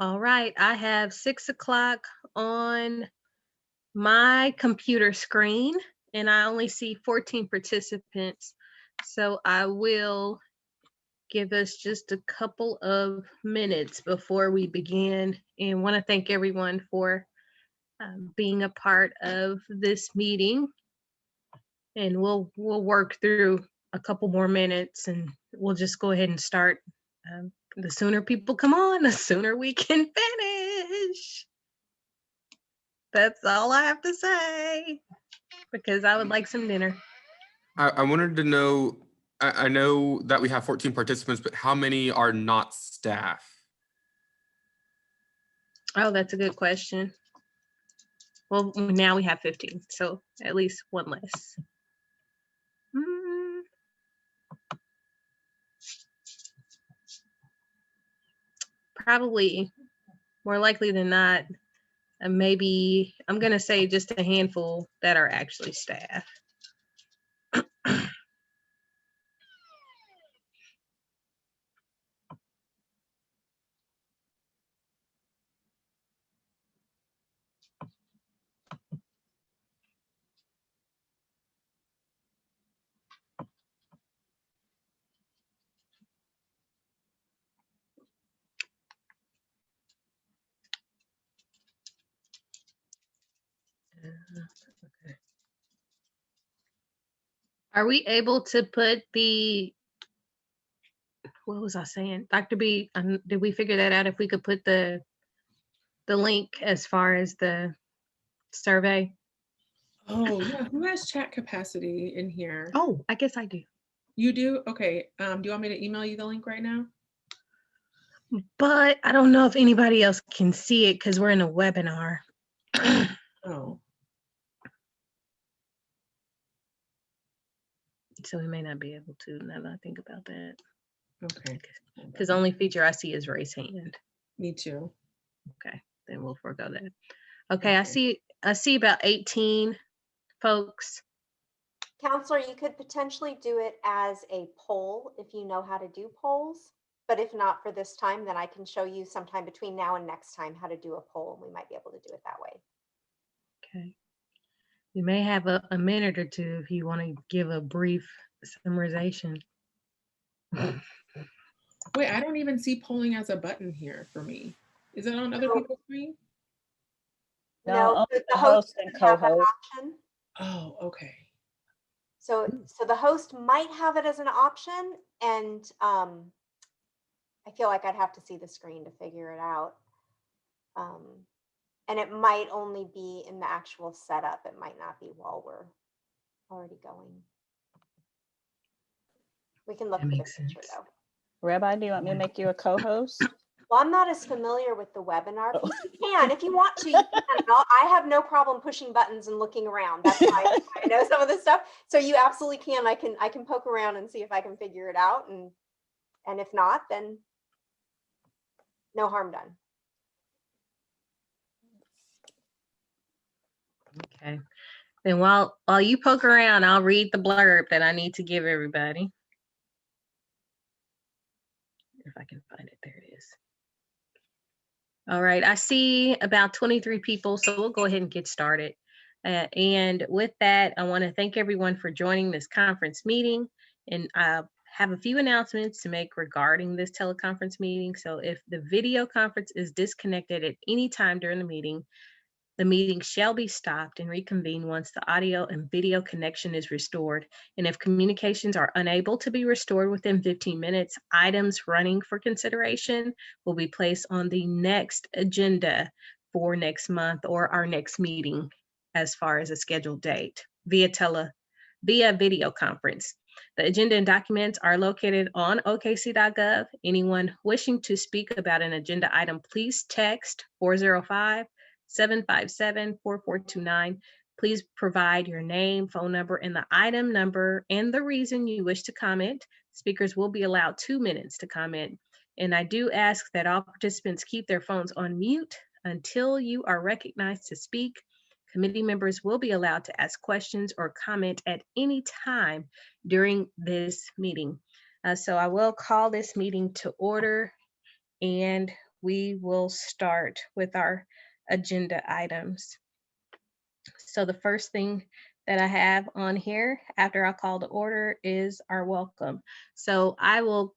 All right, I have 6 o'clock on my computer screen, and I only see 14 participants. So I will give us just a couple of minutes before we begin, and want to thank everyone for being a part of this meeting. And we'll work through a couple more minutes, and we'll just go ahead and start. The sooner people come on, the sooner we can finish. That's all I have to say, because I would like some dinner. I wanted to know, I know that we have 14 participants, but how many are not staff? Oh, that's a good question. Well, now we have 15, so at least one less. Probably more likely than not, maybe I'm going to say just a handful that are actually staff. Okay. Are we able to put what was I saying? Dr. B, did we figure that out if we could put the link as far as the survey? Oh, yeah. Who has chat capacity in here? Oh, I guess I do. You do? Okay. Do you want me to email you the link right now? But I don't know if anybody else can see it because we're in a webinar. Oh. So we may not be able to, now that I think about that. Okay. Because the only feature I see is raise hand. Me too. Okay, then we'll forego that. Okay, I see about 18 folks. Counselor, you could potentially do it as a poll if you know how to do polls. But if not for this time, then I can show you sometime between now and next time how to do a poll. We might be able to do it that way. Okay. We may have a minute or two if you want to give a brief summarization. Wait, I don't even see polling as a button here for me. Is it on other people's screen? No, the host and co-host. Oh, okay. So the host might have it as an option, and I feel like I'd have to see the screen to figure it out. And it might only be in the actual setup. It might not be while we're already going. We can look for the picture though. Rabbi, do you want me to make you a co-host? Well, I'm not as familiar with the webinar piece. You can, if you want to, you can. I have no problem pushing buttons and looking around. That's why I know some of this stuff. So you absolutely can. I can poke around and see if I can figure it out. And if not, then no harm done. Okay. Then while you poke around, I'll read the blurb that I need to give everybody. If I can find it, there it is. All right, I see about 23 people, so we'll go ahead and get started. And with that, I want to thank everyone for joining this conference meeting. And I have a few announcements to make regarding this teleconference meeting. So if the video conference is disconnected at any time during the meeting shall be stopped and reconvened once the audio and video connection is restored. And if communications are unable to be restored within 15 minutes, items running for consideration will be placed on the next agenda for next month or our next meeting as far as a scheduled date via video conference. The agenda and documents are located on okc.gov. Anyone wishing to speak about an agenda item, please text 405-757-4429. Please provide your name, phone number, and the item number and the reason you wish to comment. Speakers will be allowed 2 minutes to comment. And I do ask that all participants keep their phones on mute until you are recognized to speak. Committee members will be allowed to ask questions or comment at any time during this meeting. So I will call this meeting to order, and we will start with our agenda items. So the first thing that I have on here after I call to order is our welcome. So I will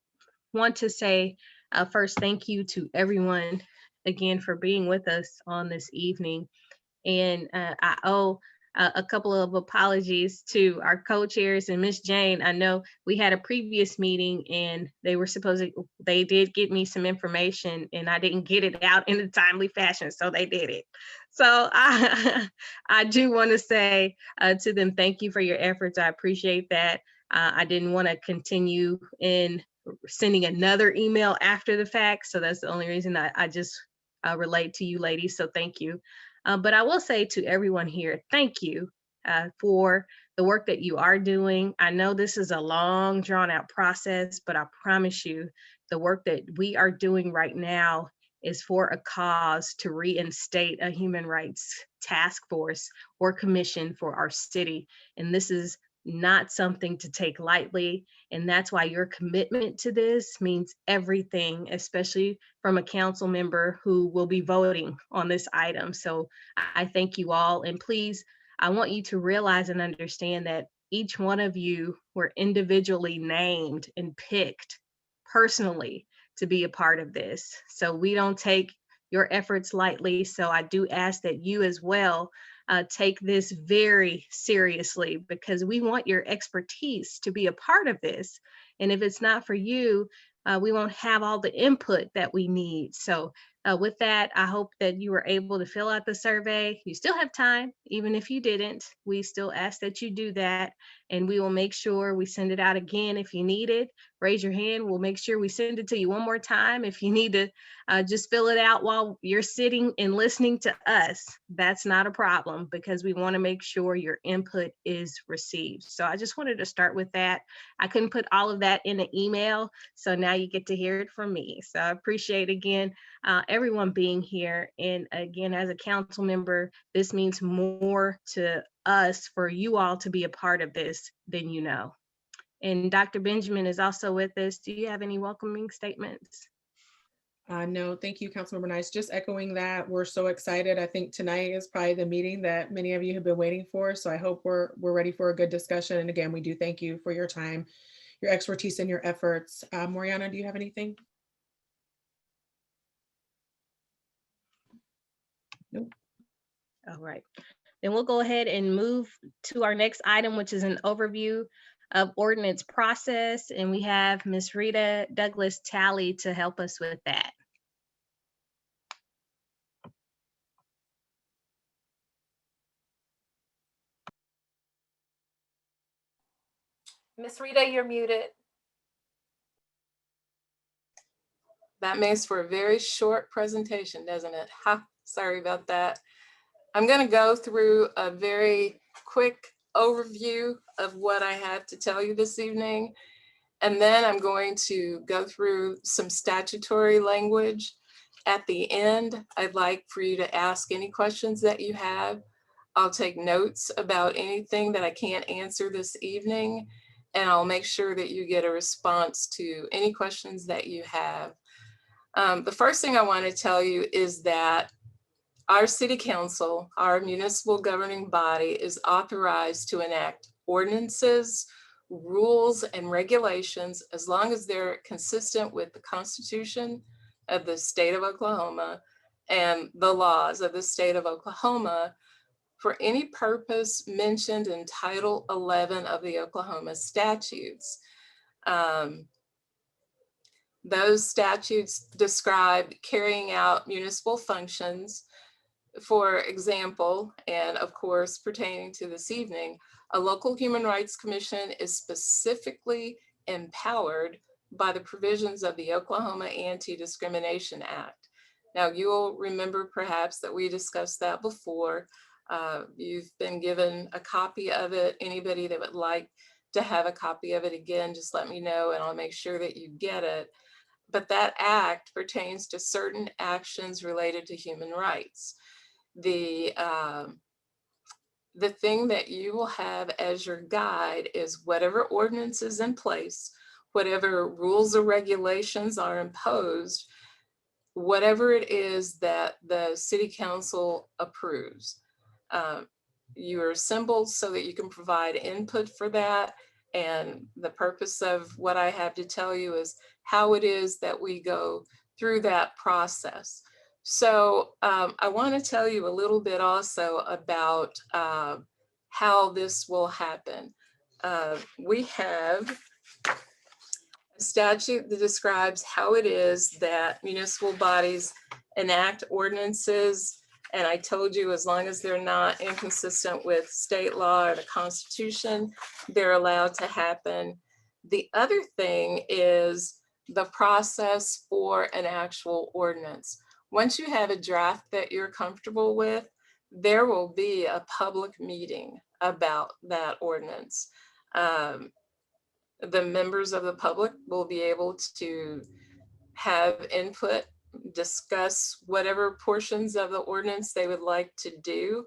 want to say first, thank you to everyone again for being with us on this evening. And I owe a couple of apologies to our co-chairs and Miss Jane. I know we had a previous meeting and they did get me some information and I didn't get it out in a timely fashion, so they did it. So I do want to say to them, thank you for your efforts. I appreciate that. I didn't want to continue in sending another email after the fact, so that's the only reason I just relate to you ladies, so thank you. But I will say to everyone here, thank you for the work that you are doing. I know this is a long, drawn out process, but I promise you the work that we are doing right now is for a cause to reinstate a human rights task force or commission for our city. And this is not something to take lightly. And that's why your commitment to this means everything, especially from a council member who will be voting on this item. So I thank you all. And please, I want you to realize and understand that each one of you were individually named and picked personally to be a part of this. So we don't take your efforts lightly. So I do ask that you as well take this very seriously, because we want your expertise to be a part of this. And if it's not for you, we won't have all the input that we need. So with that, I hope that you were able to fill out the survey. You still have time, even if you didn't. We still ask that you do that, and we will make sure we send it out again if you need it. Raise your hand. We'll make sure we send it to you one more time. If you need to just fill it out while you're sitting and listening to us, that's not a problem, because we want to make sure your input is received. So I just wanted to start with that. I couldn't put all of that in an email, so now you get to hear it from me. So I appreciate again everyone being here. And again, as a council member, this means more to us for you all to be a part of this than you know. And Dr. Benjamin is also with us. Do you have any welcoming statements? No, thank you, Councilmember Nice. Just echoing that, we're so excited. I think tonight is probably the meeting that many of you have been waiting for. So I hope we're ready for a good discussion. And again, we do thank you for your time, your expertise, and your efforts. Moriana, do you have anything? Nope. All right. Then we'll go ahead and move to our next item, which is an overview of ordinance process. And we have Ms. Rita Douglas Talley to help us with that. Miss Rita, you're muted. That makes for a very short presentation, doesn't it? Ha, sorry about that. I'm going to go through a very quick overview of what I have to tell you this evening. And then I'm going to go through some statutory language. At the end, I'd like for you to ask any questions that you have. I'll take notes about anything that I can't answer this evening, and I'll make sure that you get a response to any questions that you have. The first thing I want to tell you is that our city council, our municipal governing body, is authorized to enact ordinances, rules, and regulations as long as they're consistent with the Constitution of the state of Oklahoma and the laws of the state of Oklahoma for any purpose mentioned in Title 11 of the Oklahoma statutes. Those statutes describe carrying out municipal functions. For example, and of course pertaining to this evening, a local human rights commission is specifically empowered by the provisions of the Oklahoma Anti-Discrimination Act. Now, you'll remember perhaps that we discussed that before. You've been given a copy of it. Anybody that would like to have a copy of it again, just let me know and I'll make sure that you get it. But that act pertains to certain actions related to human rights. The thing that you will have as your guide is whatever ordinance is in place, whatever rules or regulations are imposed, whatever it is that the city council approves. You are assembled so that you can provide input for that. And the purpose of what I have to tell you is how it is that we go through that process. So I want to tell you a little bit also about how this will happen. We have a statute that describes how it is that municipal bodies enact ordinances. And I told you, as long as they're not inconsistent with state law or the Constitution, they're allowed to happen. The other thing is the process for an actual ordinance. Once you have a draft that you're comfortable with, there will be a public meeting about that ordinance. The members of the public will be able to have input, discuss whatever portions of the ordinance they would like to do.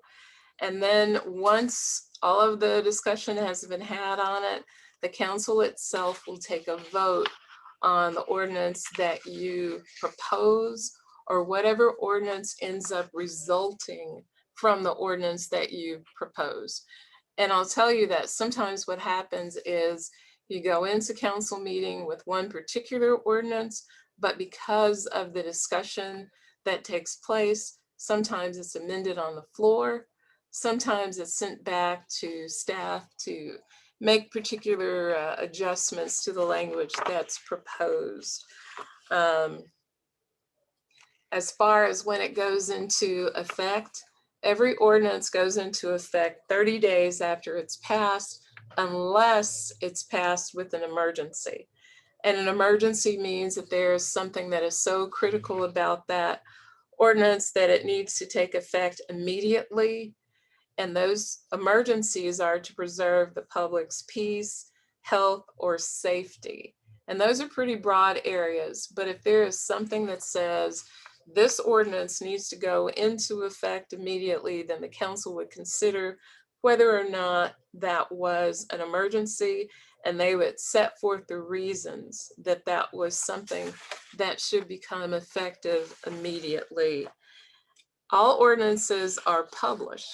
And then once all of the discussion has been had on it, the council itself will take a vote on the ordinance that you propose, or whatever ordinance ends up resulting from the ordinance that you propose. And I'll tell you that sometimes what happens is you go into council meeting with one particular ordinance, but because of the discussion that takes place, sometimes it's amended on the floor. Sometimes it's sent back to staff to make particular adjustments to the language that's proposed. As far as when it goes into effect, every ordinance goes into effect 30 days after it's passed, unless it's passed with an emergency. And an emergency means that there's something that is so critical about that ordinance that it needs to take effect immediately. And those emergencies are to preserve the public's peace, health, or safety. And those are pretty broad areas. But if there is something that says this ordinance needs to go into effect immediately, then the council would consider whether or not that was an emergency, and they would set forth the reasons that that was something that should become effective immediately. All ordinances are published.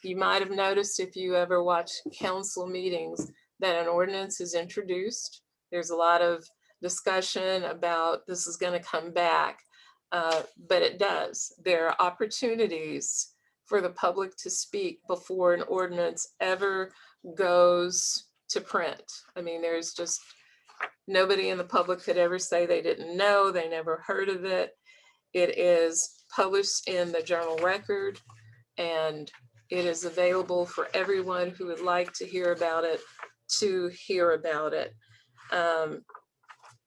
You might have noticed, if you ever watch council meetings, that an ordinance is introduced. There's a lot of discussion about this is going to come back, but it does. There are opportunities for the public to speak before an ordinance ever goes to print. I mean, there's just nobody in the public could ever say they didn't know, they never heard of it. It is published in the Journal Record, and it is available for everyone who would like to hear about it to hear about it.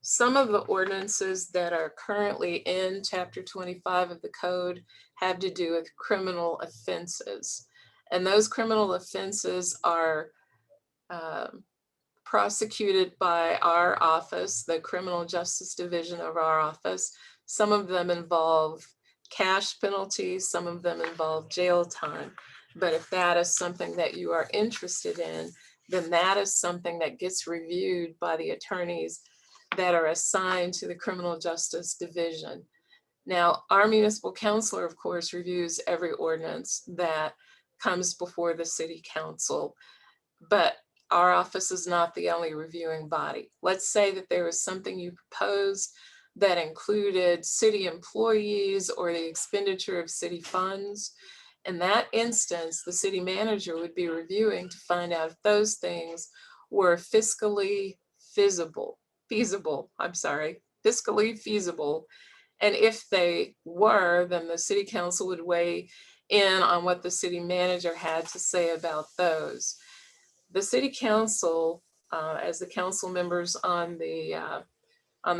Some of the ordinances that are currently in Chapter 25 of the code have to do with criminal offenses. And those criminal offenses are prosecuted by our office, the Criminal Justice Division of our office. Some of them involve cash penalties, some of them involve jail time. But if that is something that you are interested in, then that is something that gets reviewed by the attorneys that are assigned to the Criminal Justice Division. Now, our municipal counselor, of course, reviews every ordinance that comes before the city council, but our office is not the only reviewing body. Let's say that there was something you proposed that included city employees or the expenditure of city funds. In that instance, the city manager would be reviewing to find out if those things were fiscally feasible. And if they were, then the city council would weigh in on what the city manager had to say about those. The city council, as the council members on the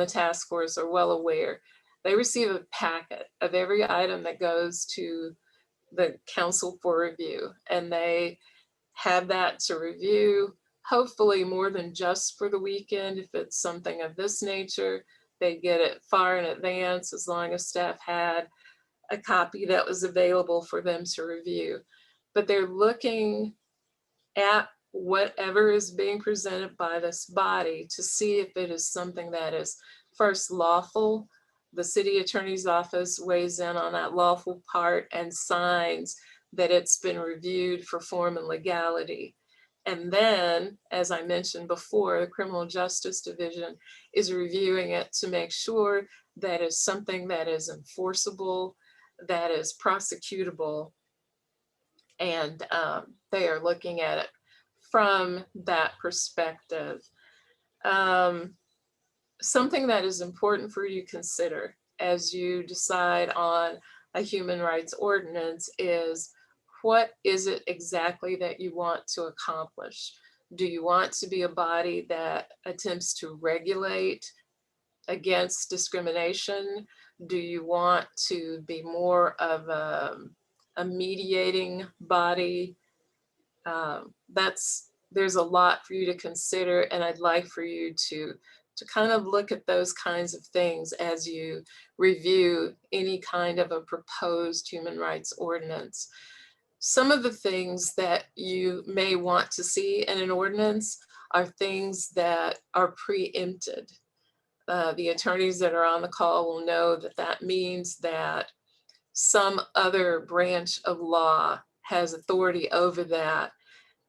task force are well aware, they receive a packet of every item that goes to the council for review, and they have that to review, hopefully more than just for the weekend. If it's something of this nature, they get it far in advance, as long as staff had a copy that was available for them to review. But they're looking at whatever is being presented by this body to see if it is something that is first lawful, The city attorney's office weighs in on that lawful part and signs that it's been reviewed for form and legality. And then, as I mentioned before, the Criminal Justice Division is reviewing it to make sure that it's something that is enforceable, that is prosecutable, and they are looking at it from that perspective. Something that is important for you to consider as you decide on a human rights ordinance is, what is it exactly that you want to accomplish? Do you want to be a body that attempts to regulate against discrimination? Do you want to be more of a mediating body? There's a lot for you to consider, and I'd like for you to kind of look at those kinds of things as you review any kind of a proposed human rights ordinance. Some of the things that you may want to see in an ordinance are things that are preempted. The attorneys that are on the call will know that that means that some other branch of law has authority over that,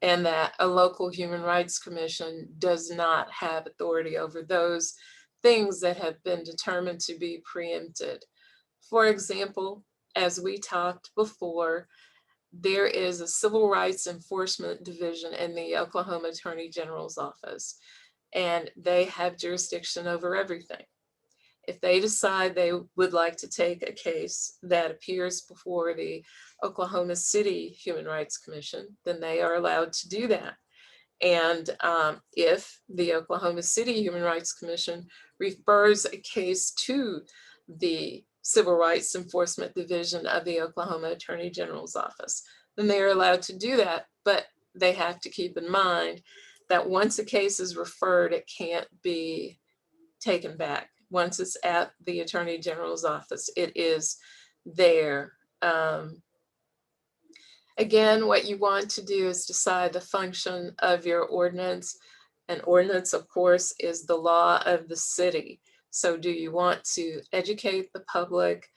and that a local human rights commission does not have authority over those things that have been determined to be preempted. For example, as we talked before, there is a civil rights enforcement division in the Oklahoma Attorney General's office, and they have jurisdiction over everything. If they decide they would like to take a case that appears before the Oklahoma City Human Rights Commission, then they are allowed to do that. And if the Oklahoma City Human Rights Commission refers a case to the Civil Rights Enforcement Division of the Oklahoma Attorney General's office, then they are allowed to do that. But they have to keep in mind that once a case is referred, it can't be taken back. Once it's at the Attorney General's office, it is there. Again, what you want to do is decide the function of your ordinance. An ordinance, of course, is the law of the city. So do you want to educate the public?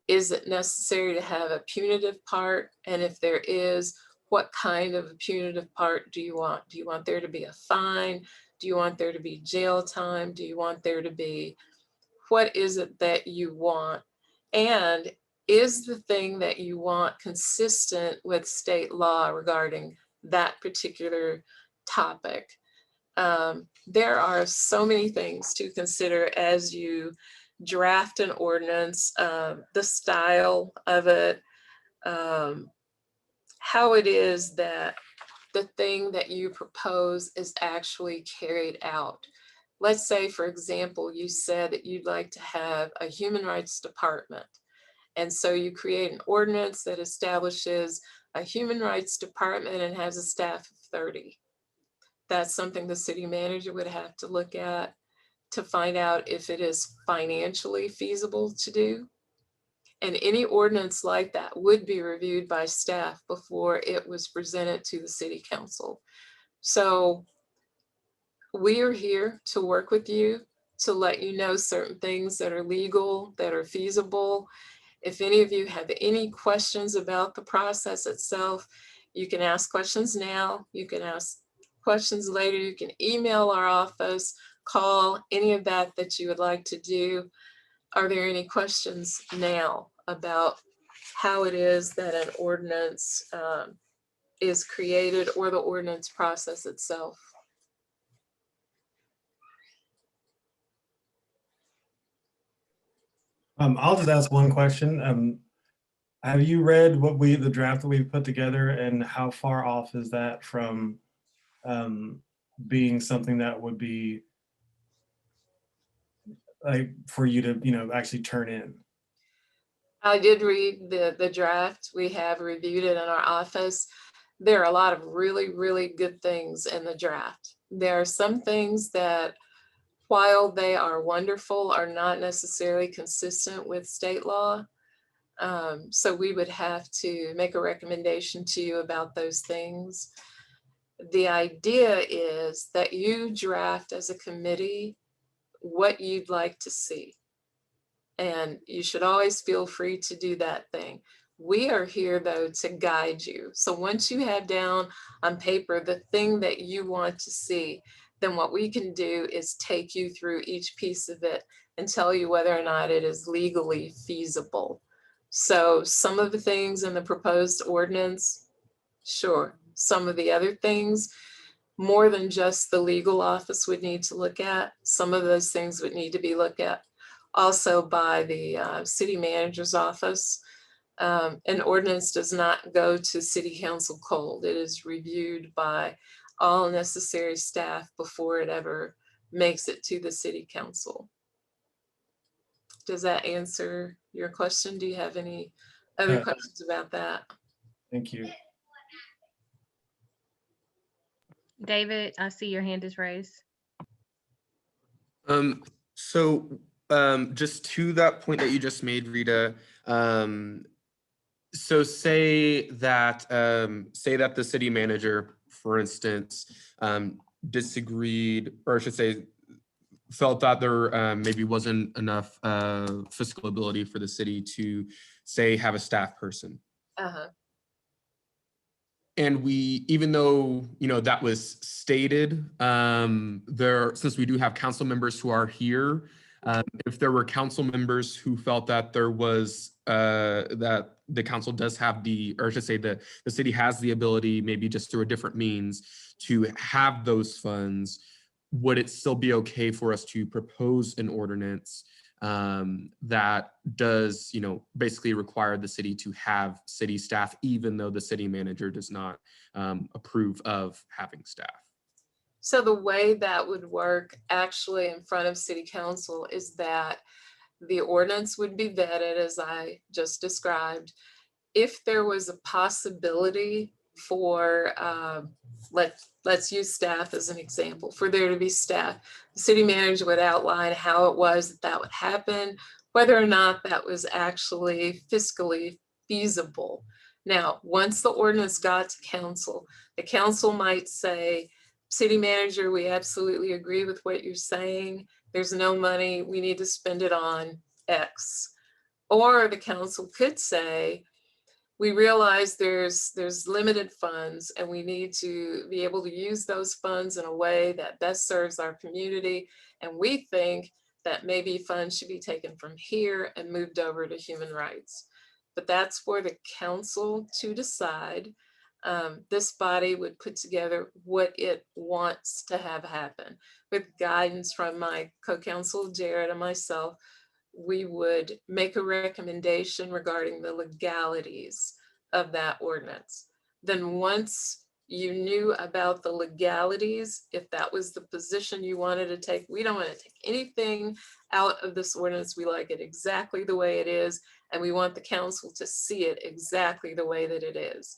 Is it necessary to have a punitive part? And if there is, what kind of a punitive part do you want? Do you want there to be a fine? Do you want there to be jail time? Do you want there to be, what is it that you want? And is the thing that you want consistent with state law regarding that particular topic? There are so many things to consider as you draft an ordinance, the style of it, how it is that the thing that you propose is actually carried out. Let's say, for example, you said that you'd like to have a human rights department. And so you create an ordinance that establishes a human rights department and has a staff of 30. That's something the city manager would have to look at to find out if it is financially feasible to do. And any ordinance like that would be reviewed by staff before it was presented to the city council. So we are here to work with you to let you know certain things that are legal, that are feasible. If any of you have any questions about the process itself, you can ask questions now, you can ask questions later, you can email our office, call, any of that that you would like to do. Are there any questions now about how it is that an ordinance is created or the ordinance process itself? I'll just ask one question. Have you read the draft that we've put together, and how far off is that from being something that would be like for you to, actually turn in? I did read the draft. We have reviewed it in our office. There are a lot of really, really good things in the draft. There are some things that, while they are wonderful, are not necessarily consistent with state law. So we would have to make a recommendation to you about those things. The idea is that you draft as a committee what you'd like to see. and you should always feel free to do that thing. We are here though to guide you. So once you have down on paper the thing that you want to see, then what we can do is take you through each piece of it and tell you whether or not it is legally feasible. So some of the things in the proposed ordinance, sure. Some of the other things, more than just the legal office would need to look at. Some of those things would need to be looked at also by the city manager's office. An ordinance does not go to city council cold. It is reviewed by all necessary staff before it ever makes it to the city council. Does that answer your question? Do you have any other Yeah. questions about that? Thank you. David, I see your hand is raised. Just to that point that you just made, Rita, so say that the city manager, for instance, disagreed, or I should say, felt that there maybe wasn't enough fiscal ability for the city to, say, have a staff person. Uh-huh. And we, even though, that was stated, since we do have council members who are here, if there were council members who felt that there was, that the council does have or I should say the city has the ability, maybe just through a different means, to have those funds, would it still be okay for us to propose an ordinance that does, basically require the city to have city staff, even though the city manager does not approve of having staff? So the way that would work actually in front of city council is that the ordinance would be vetted, as I just described. If there was a possibility for, let's use staff as an example, for there to be staff, the city manager would outline how it was that would happen, whether or not that was actually fiscally feasible. Now, once the ordinance got to council, the council might say, city manager, we absolutely agree with what you're saying. There's no money, we need to spend it on X. Or the council could say, we realize there's limited funds and we need to be able to use those funds in a way that best serves our community. And we think that maybe funds should be taken from here and moved over to human rights. But that's for the council to decide. This body would put together what it wants to have happen. With guidance from my co-counsel, Jared, and myself, we would make a recommendation regarding the legalities of that ordinance. Then once you knew about the legalities, if that was the position you wanted to take, we don't want to take anything out of this ordinance. We like it exactly the way it is, and we want the council to see it exactly the way that it is.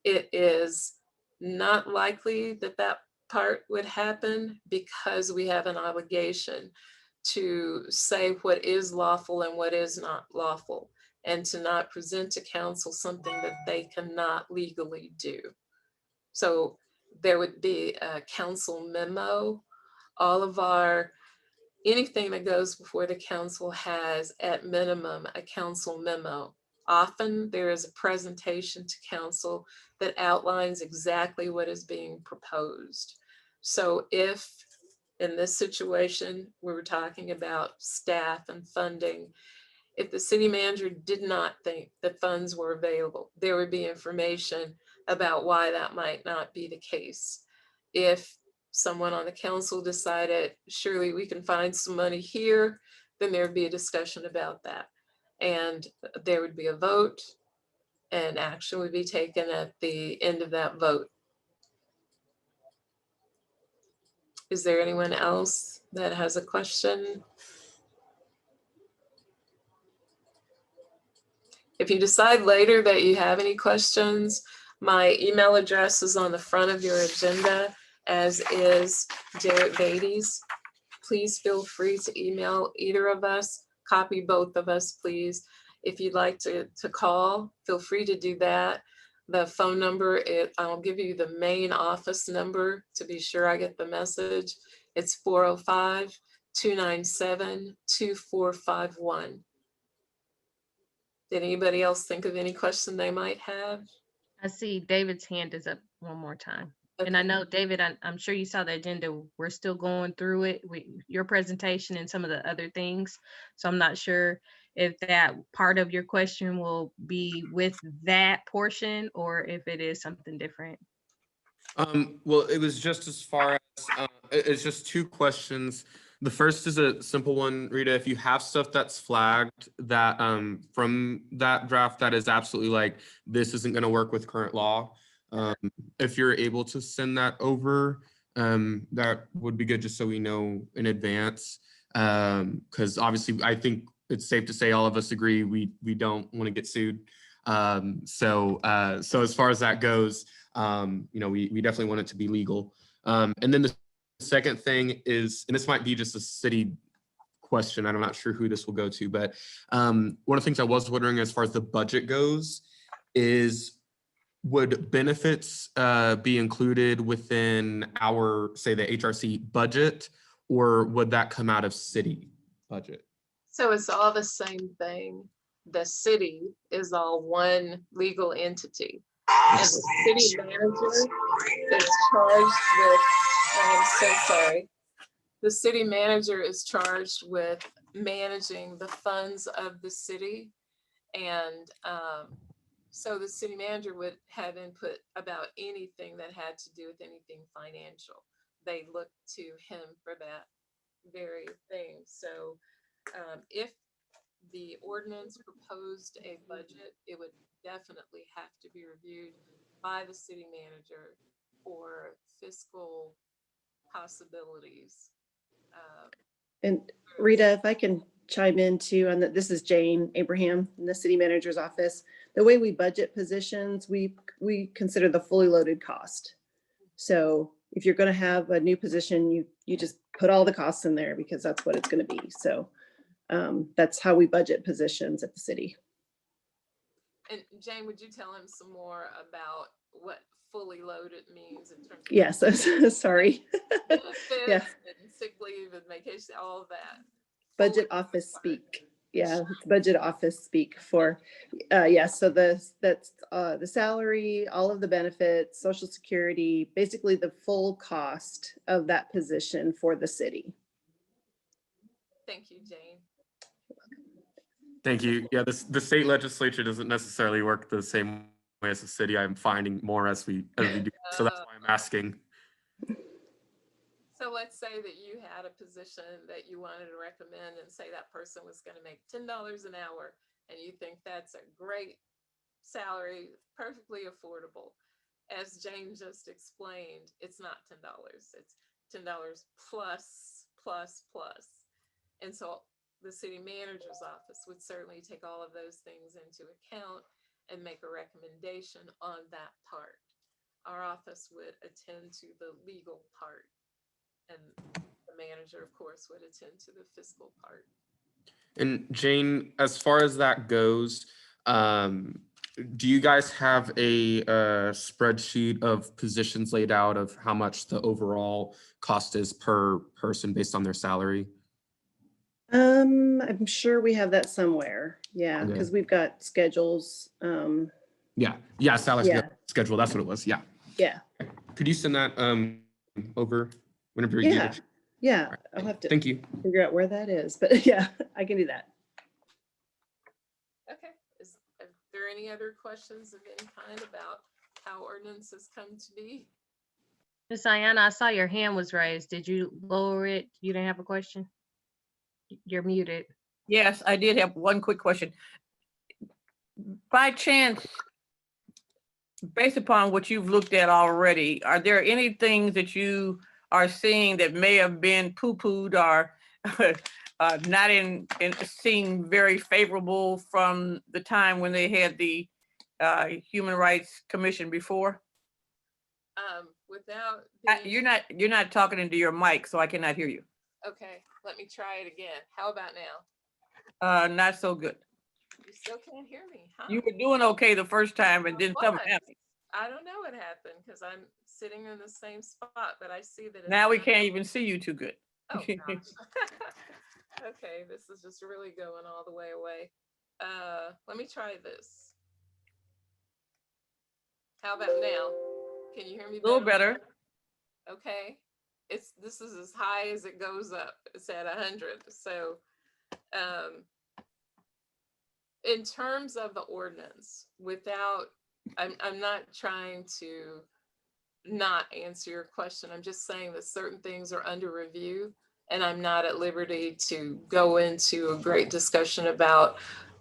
It is not likely that that part would happen because we have an obligation to say what is lawful and what is not lawful, and to not present to council something that they cannot legally do. So there would be a council memo. All of anything that goes before the council has at minimum a council memo. Often there is a presentation to council that outlines exactly what is being proposed. So if in this situation, we were talking about staff and funding, if the city manager did not think that funds were available, there would be information about why that might not be the case. If someone on the council decided, surely we can find some money here, then there would be a discussion about that. And there would be a vote, and action would be taken at the end of that vote. Is there anyone else that has a question? If you decide later that you have any questions, my email address is on the front of your agenda, as is Jared Beatty's. Please feel free to email either of us, copy both of us, please. If you'd like to call, feel free to do that. The phone number, I'll give you the main office number to be sure I get the message. It's 405-297-2451. Did anybody else think of any question they might have? I see David's hand is up one more time. And I Okay. know, David, I'm sure you saw the agenda. We're still going through it, your presentation and some of the other things. So I'm not sure if that part of your question will be with that portion or if it is something different. Well, it was just as far as, it's just two questions. The first is a simple one, Rita. If you have stuff that's flagged that, from that draft that is absolutely like, this isn't gonna work with current law, if you're able to send that over, that would be good, just so we know in advance. Because obviously, I think it's safe to say all of us agree we don't want to get sued. So as far as that goes, we definitely want it to be legal. And then the second thing is, and this might be just a city question, I'm not sure who this will go to, but one of the things I was wondering as far as the budget goes is, would benefits be included within our, say, the HRC budget, or would that come out of city budget? So it's all the same thing. The city is all one legal entity. And the city manager is charged with, I'm so sorry. The city manager is charged with managing the funds of the city. And so the city manager would have input about anything that had to do with anything financial. They look to him for that very thing. So if the ordinance proposed a budget, it would definitely have to be reviewed by the city manager for fiscal possibilities. And Rita, if I can chime in too, and this is Jane Abraham in the city manager's office. The way we budget positions, we consider the fully loaded cost. So if you're going to have a new position, you just put all the costs in there because that's what it's going to be. So that's how we budget positions at the city. And Jane, would you tell him some more about what fully loaded means in terms of Yes, sorry. benefits Yeah. and sick leave and vacation, all of that? Budget Fully office required. speak. Yeah, it's budget office speak for, yeah, so that's the salary, all of the benefits, social security, basically the full cost of that position for the city. Thank you, Jane. Thank you. Yeah, the state legislature doesn't necessarily work the same way as the city. I'm finding more as we do. So that's why I'm asking. So let's say that you had a position that you wanted to recommend and say that person was going to make $10 an hour and you think that's a great salary, perfectly affordable. As Jane just explained, it's not $10. It's $10 plus. And so the city manager's office would certainly take all of those things into account and make a recommendation on that part. Our office would attend to the legal part. And the manager, of course, would attend to the fiscal part. And Jane, as far as that goes, do you guys have a spreadsheet of positions laid out of how much the overall cost is per person based on their salary? I'm sure we have that somewhere. Yeah, Okay. because we've got schedules. Yeah, salary Yeah. schedule. That's what it was. Yeah. Yeah. Could you send that over whenever you get it? Yeah, Right. I'll have to Thank you. figure out where that is, but yeah, I can do that. Okay. Are there any other questions of any kind about how ordinances come to be? Miss Ayana, I saw your hand was raised. Did you lower it? You didn't have a question? You're muted. Yes, I did have one quick question. By chance, based upon what you've looked at already, are there any things that you are seeing that may have been poo-pooed or not in seem very favorable from the time when they had the Human Rights Commission before? Without You're not talking into your mic, so I cannot hear you. Okay, let me try it again. How about now? Not so good. You still can't hear me, huh? You were doing okay the first time, and then something What? happened. I don't know what happened because I'm sitting in the same spot, but I see that it's Now we not- can't even see you too good. Oh, gosh. Okay, this is just really going all the way away. let me try this. How about now? Can you hear me A little better? better. Okay. This is as high as it goes up. It's at 100. So in terms of the ordinance, I'm not trying to not answer your question. I'm just saying that certain things are under review, and I'm not at liberty to go into a great discussion about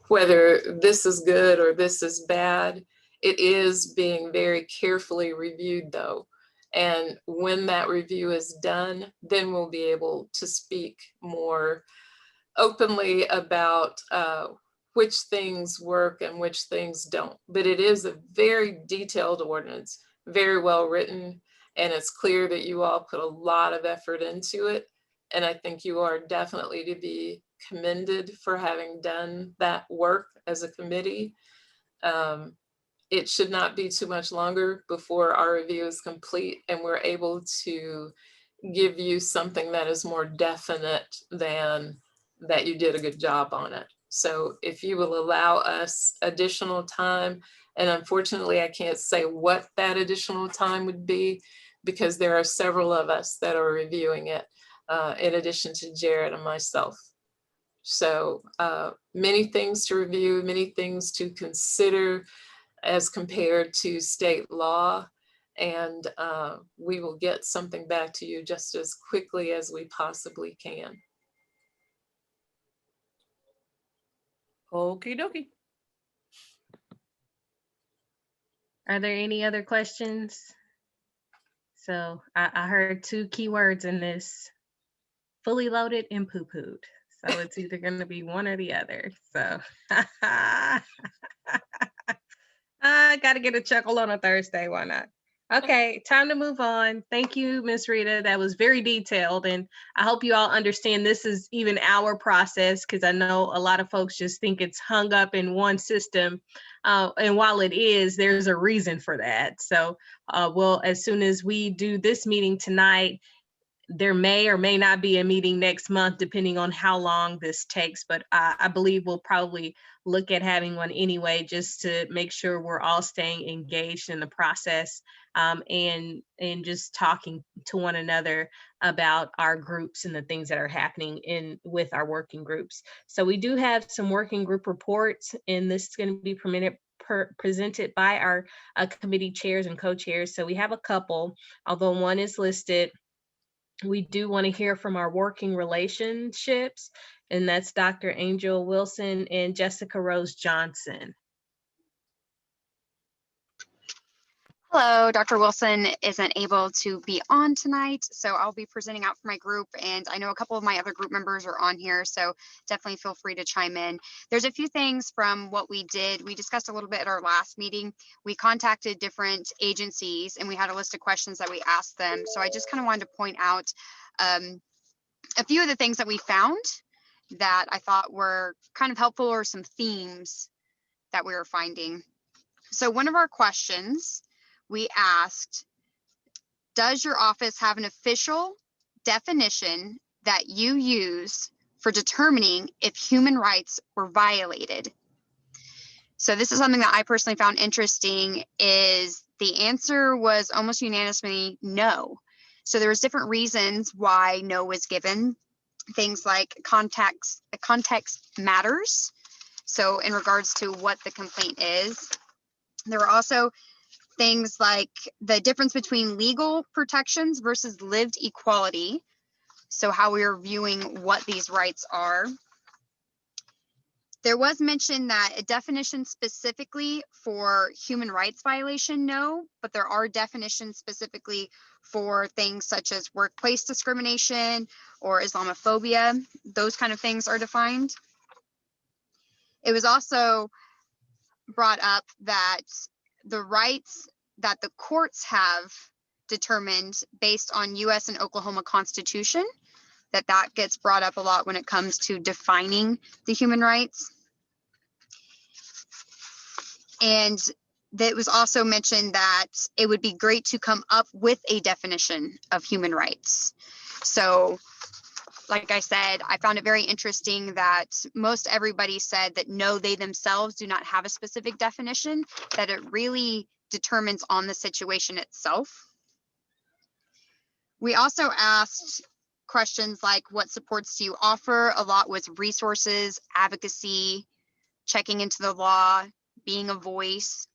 whether this is good or this is bad. It is being very carefully reviewed though. And when that review is done, then we'll be able to speak more openly about which things work and which things don't. But it is a very detailed ordinance, very well written, and it's clear that you all put a lot of effort into it. And I think you are definitely to be commended for having done that work as a committee. It should not be too much longer before our review is complete and we're able to give you something that is more definite than that you did a good job on it. So if you will allow us additional time, and unfortunately I can't say what that additional time would be because there are several of us that are reviewing it in addition to Jared and myself. So many things to review, many things to consider as compared to state law. And we will get something back to you just as quickly as we possibly can. Okie dokie. Are there any other questions? So I heard two keywords in this: fully loaded and poo-pooed. So it's either going to be one or the other. So I got to get a chuckle on a Thursday. Why not? Okay, time to move on. Thank you, Miss Rita. That was very detailed. And I hope you all understand this is even our process, because I know a lot of folks just think it's hung up in one system. And while it is, there's a reason for that. So well, as soon as we do this meeting tonight, there may or may not be a meeting next month, depending on how long this takes, but I believe we'll probably look at having one anyway, just to make sure we're all staying engaged in the process and just talking to one another about our groups and the things that are happening with our working groups. So we do have some working group reports, and this is going to be presented by our committee chairs and co-chairs. So we have a couple, although one is listed. We do want to hear from our working relationships, and that's Dr. Angel Wilson and Jessica Rose Johnson. Hello, Dr. Wilson isn't able to be on tonight, so I'll be presenting out for my group, and I know a couple of my other group members are on here, so definitely feel free to chime in. There's a few things from what we did. We discussed a little bit at our last meeting. We contacted different agencies, and we had a list of questions that we asked them, so I just kind of wanted to point out a few of the things that we found that I thought were kind of helpful, or some themes that we were finding. So one of our questions, we asked, does your office have an official definition that you use for determining if human rights were violated? So this is something that I personally found interesting. Is the answer was almost unanimously no. So there was different reasons why no was given. Things like context matters. So in regards to what the complaint is, there were also things like the difference between legal protections versus lived equality. So how we are viewing what these rights are. There was mention that a definition specifically for human rights violation, no, but there are definitions specifically for things such as workplace discrimination or Islamophobia. Those kind of things are defined. It was also brought up that the rights that the courts have determined based on US and Oklahoma Constitution, that gets brought up a lot when it comes to defining the human rights. And that was also mentioned that it would be great to come up with a definition of human rights. So like I said, I found it very interesting that most everybody said that no, they themselves do not have a specific definition, that it really determines on the situation itself. We also asked questions like, what supports do you offer? A lot was resources, advocacy, checking into the law, being a voice.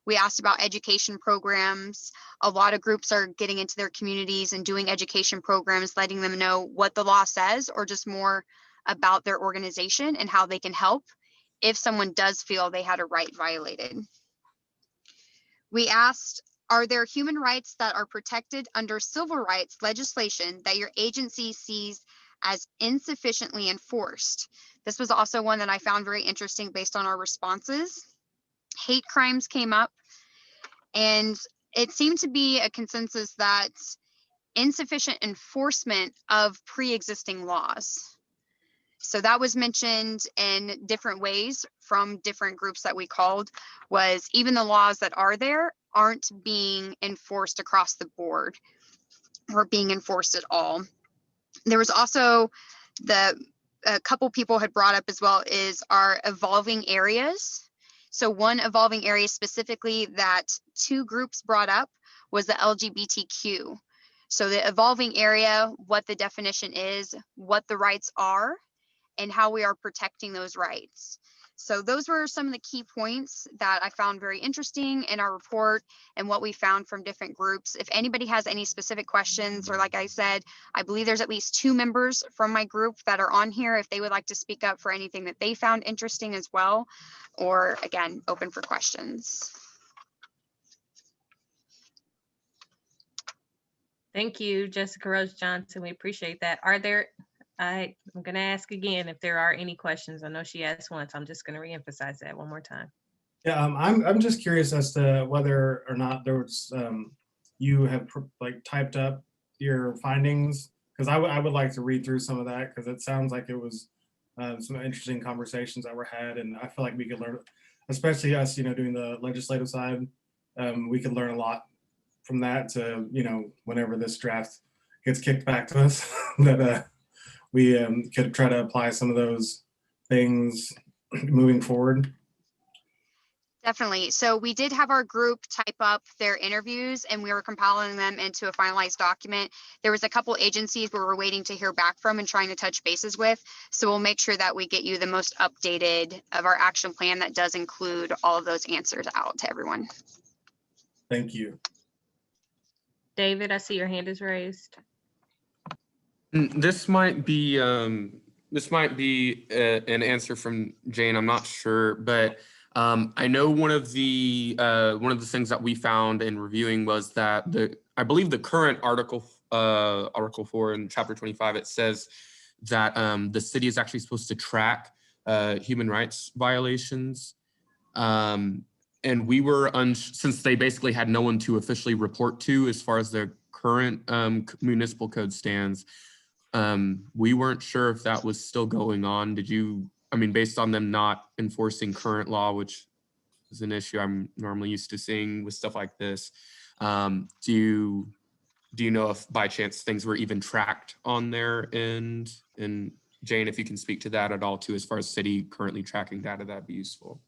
We asked about education programs. A lot of groups are getting into their communities and doing education programs, letting them know what the law says or just more about their organization and how they can help if someone does feel they had a right violated. We asked, are there human rights that are protected under civil rights legislation that your agency sees as insufficiently enforced? This was also one that I found very interesting based on our responses. Hate crimes came up, and it seemed to be a consensus that insufficient enforcement of pre-existing laws. So that was mentioned in different ways from different groups that we called, was even the laws that are there aren't being enforced across the board or being enforced at all. There was also a couple people had brought up as well is our evolving areas. So one evolving area specifically that two groups brought up was the LGBTQ. So the evolving area, what the definition is, what the rights are, and how we are protecting those rights. So those were some of the key points that I found very interesting in our report and what we found from different groups. If anybody has any specific questions, or like I said, I believe there's at least 2 members from my group that are on here if they would like to speak up for anything that they found interesting as well, or again, open for questions. Thank you, Jessica Rose Johnson. We appreciate that. Are there, I'm going to ask again if there are any questions. I know she asked once. I'm just going to reemphasize that one more time. Yeah, I'm just curious as to whether or not there was you have like typed up your findings, because I would like to read through some of that, because it sounds like it was some interesting conversations that were had, and I feel like we could learn, especially us, doing the legislative side, we could learn a lot from that to, whenever this draft gets kicked back to us, that we could try to apply some of those things moving forward. Definitely. So we did have our group type up their interviews and we were compiling them into a finalized document. There was a couple agencies we were waiting to hear back from and trying to touch bases with. So we'll make sure that we get you the most updated of our action plan that does include all of those answers out to everyone. Thank you. David, I see your hand is raised. This might be an answer from Jane. I'm not sure, but I know one of the things that we found in reviewing was that I believe the current Article 4 in Chapter 25, it says that the city is actually supposed to track human rights violations. And we were, since they basically had no one to officially report to as far as the current municipal code stands, we weren't sure if that was still going on. Did you, based on them not enforcing current law, which is an issue I'm normally used to seeing with stuff like this, do you know if by chance things were even tracked on their end? And Jane, if you can speak to that at all too, as far as city currently tracking data, that'd be useful.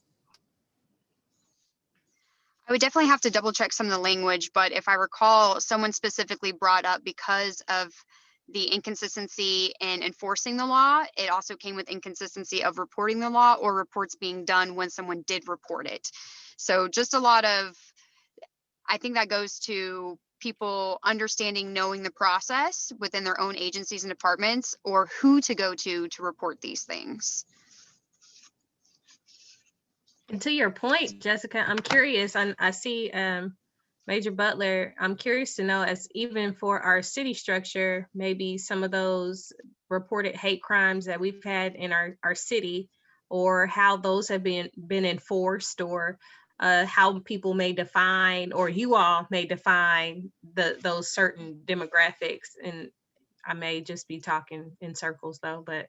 I would definitely have to double check some of the language, but if I recall, someone specifically brought up because of the inconsistency in enforcing the law, it also came with inconsistency of reporting the law or reports being done when someone did report it. So just a lot of, I think that goes to people understanding, knowing the process within their own agencies and departments, or who to go to report these things. And to your point, Jessica, I'm curious, I see Major Butler, I'm curious to know, as even for our city structure, maybe some of those reported hate crimes that we've had in our city, or how those have been enforced, or how people may define, or you all may define those certain demographics. And I may just be talking in circles though, but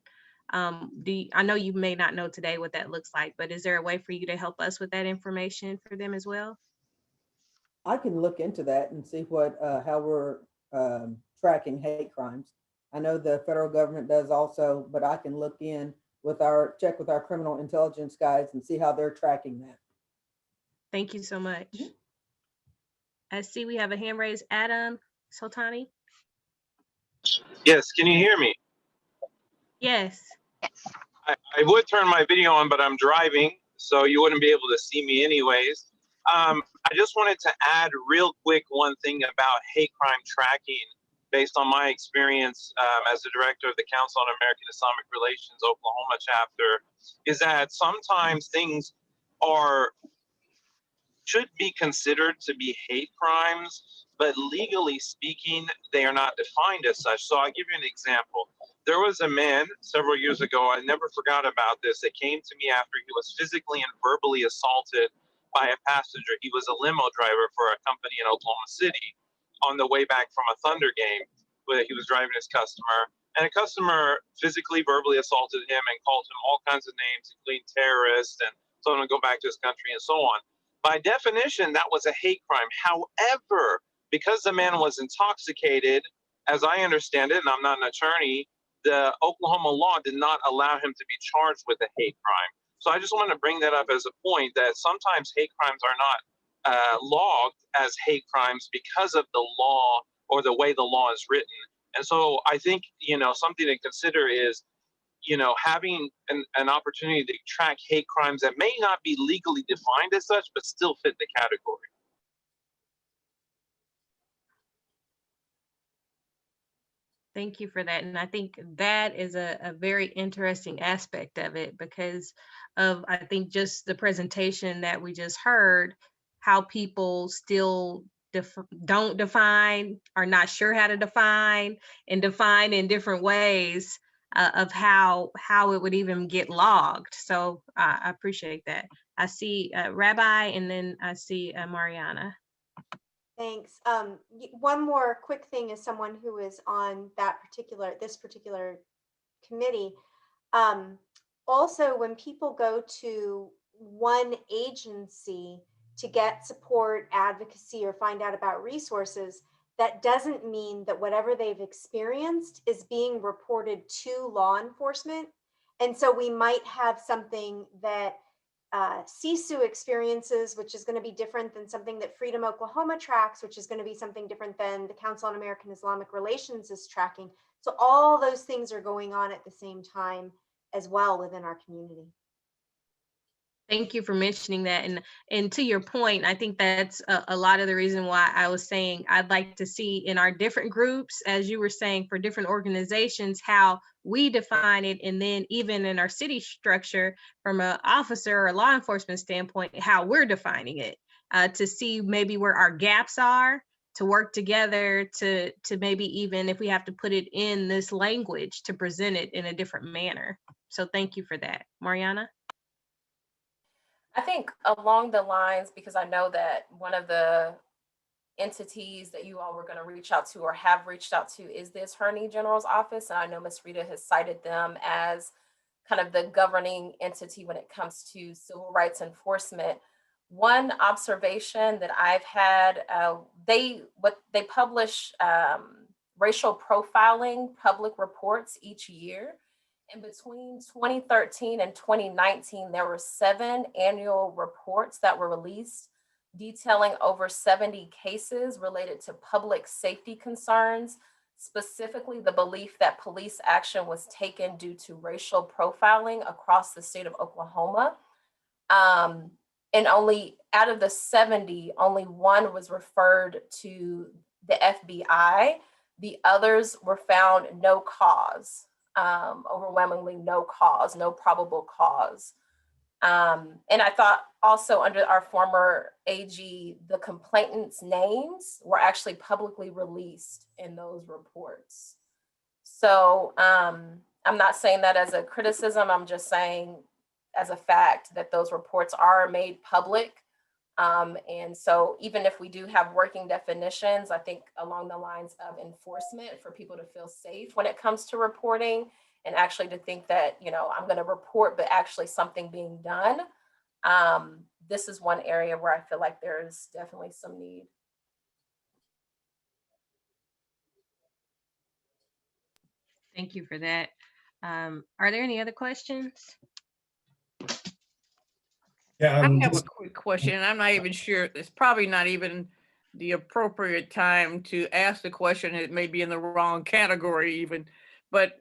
I know you may not know today what that looks like, but is there a way for you to help us with that information for them as well? I can look into that and see what how we're tracking hate crimes. I know the federal government does also, but I can look in with check with our criminal intelligence guys and see how they're tracking that. Thank you so much. I see we have a hand raised. Adam Sultani. Yes, can you hear me? Yes. I would turn my video on, but I'm driving, so you wouldn't be able to see me anyways. I just wanted to add real quick one thing about hate crime tracking based on my experience as the director of the Council on American Islamic Relations Oklahoma chapter, is that sometimes things should be considered to be hate crimes, but legally speaking, they are not defined as such. So I'll give you an example. There was a man several years ago, I never forgot about this, that came to me after he was physically and verbally assaulted by a passenger. He was a limo driver for a company in Oklahoma City on the way back from a Thunder game where he was driving his customer. And a customer physically, verbally assaulted him and called him all kinds of names, including terrorist, and told him to go back to his country and so on. By definition, that was a hate crime. However, because the man was intoxicated, as I understand it, and I'm not an attorney, the Oklahoma law did not allow him to be charged with a hate crime. So I just want to bring that up as a point that sometimes hate crimes are not logged as hate crimes because of the law or the way the law is written. And so I think, something to consider is, having an opportunity to track hate crimes that may not be legally defined as such, but still fit the category. Thank you for that. And I think that is a very interesting aspect of it because of, I think, just the presentation that we just heard, how people still don't define, are not sure how to define, and define in different ways of how it would even get logged. So I appreciate that. I see Rabbi, and then I see Mariana. Thanks. One more quick thing as someone who is on this particular committee. Also, when people go to one agency to get support, advocacy, or find out about resources, that doesn't mean that whatever they've experienced is being reported to law enforcement. And so we might have something that CISU experiences, which is going to be different than something that Freedom Oklahoma tracks, which is going to be something different than the Council on American Islamic Relations is tracking. So all those things are going on at the same time as well within our community. Thank you for mentioning that. And to your point, I think that's a lot of the reason why I was saying I'd like to see in our different groups, as you were saying, for different organizations, how we define it. And then even in our city structure, from an officer or law enforcement standpoint, how we're defining it, to see maybe where our gaps are, to work together to maybe even if we have to put it in this language to present it in a different manner. So thank you for that. Mariana? I think along the lines, because I know that one of the entities that you all were going to reach out to or have reached out to is the Attorney General's office. And I know Ms. Rita has cited them as kind of the governing entity when it comes to civil rights enforcement. One observation that I've had, they publish racial profiling public reports each year. And between 2013 and 2019, there were 7 annual reports that were released detailing over 70 cases related to public safety concerns, specifically the belief that police action was taken due to racial profiling across the state of Oklahoma. And only out of the 70, only 1 was referred to the FBI. The others were found no cause. Overwhelmingly no cause, no probable cause. And I thought also under our former AG, the complainants' names were actually publicly released in those reports. So I'm not saying that as a criticism, I'm just saying as a fact that those reports are made public. And so even if we do have working definitions, I think along the lines of enforcement for people to feel safe when it comes to reporting and actually to think that, I'm going to report, but actually something being done. This is one area where I feel like there's definitely some need. Thank you for that. Are there any other questions? Yeah, I have a just, quick question, and I'm not even sure, it's probably not even the appropriate time to ask the question. It may be in the wrong category even, but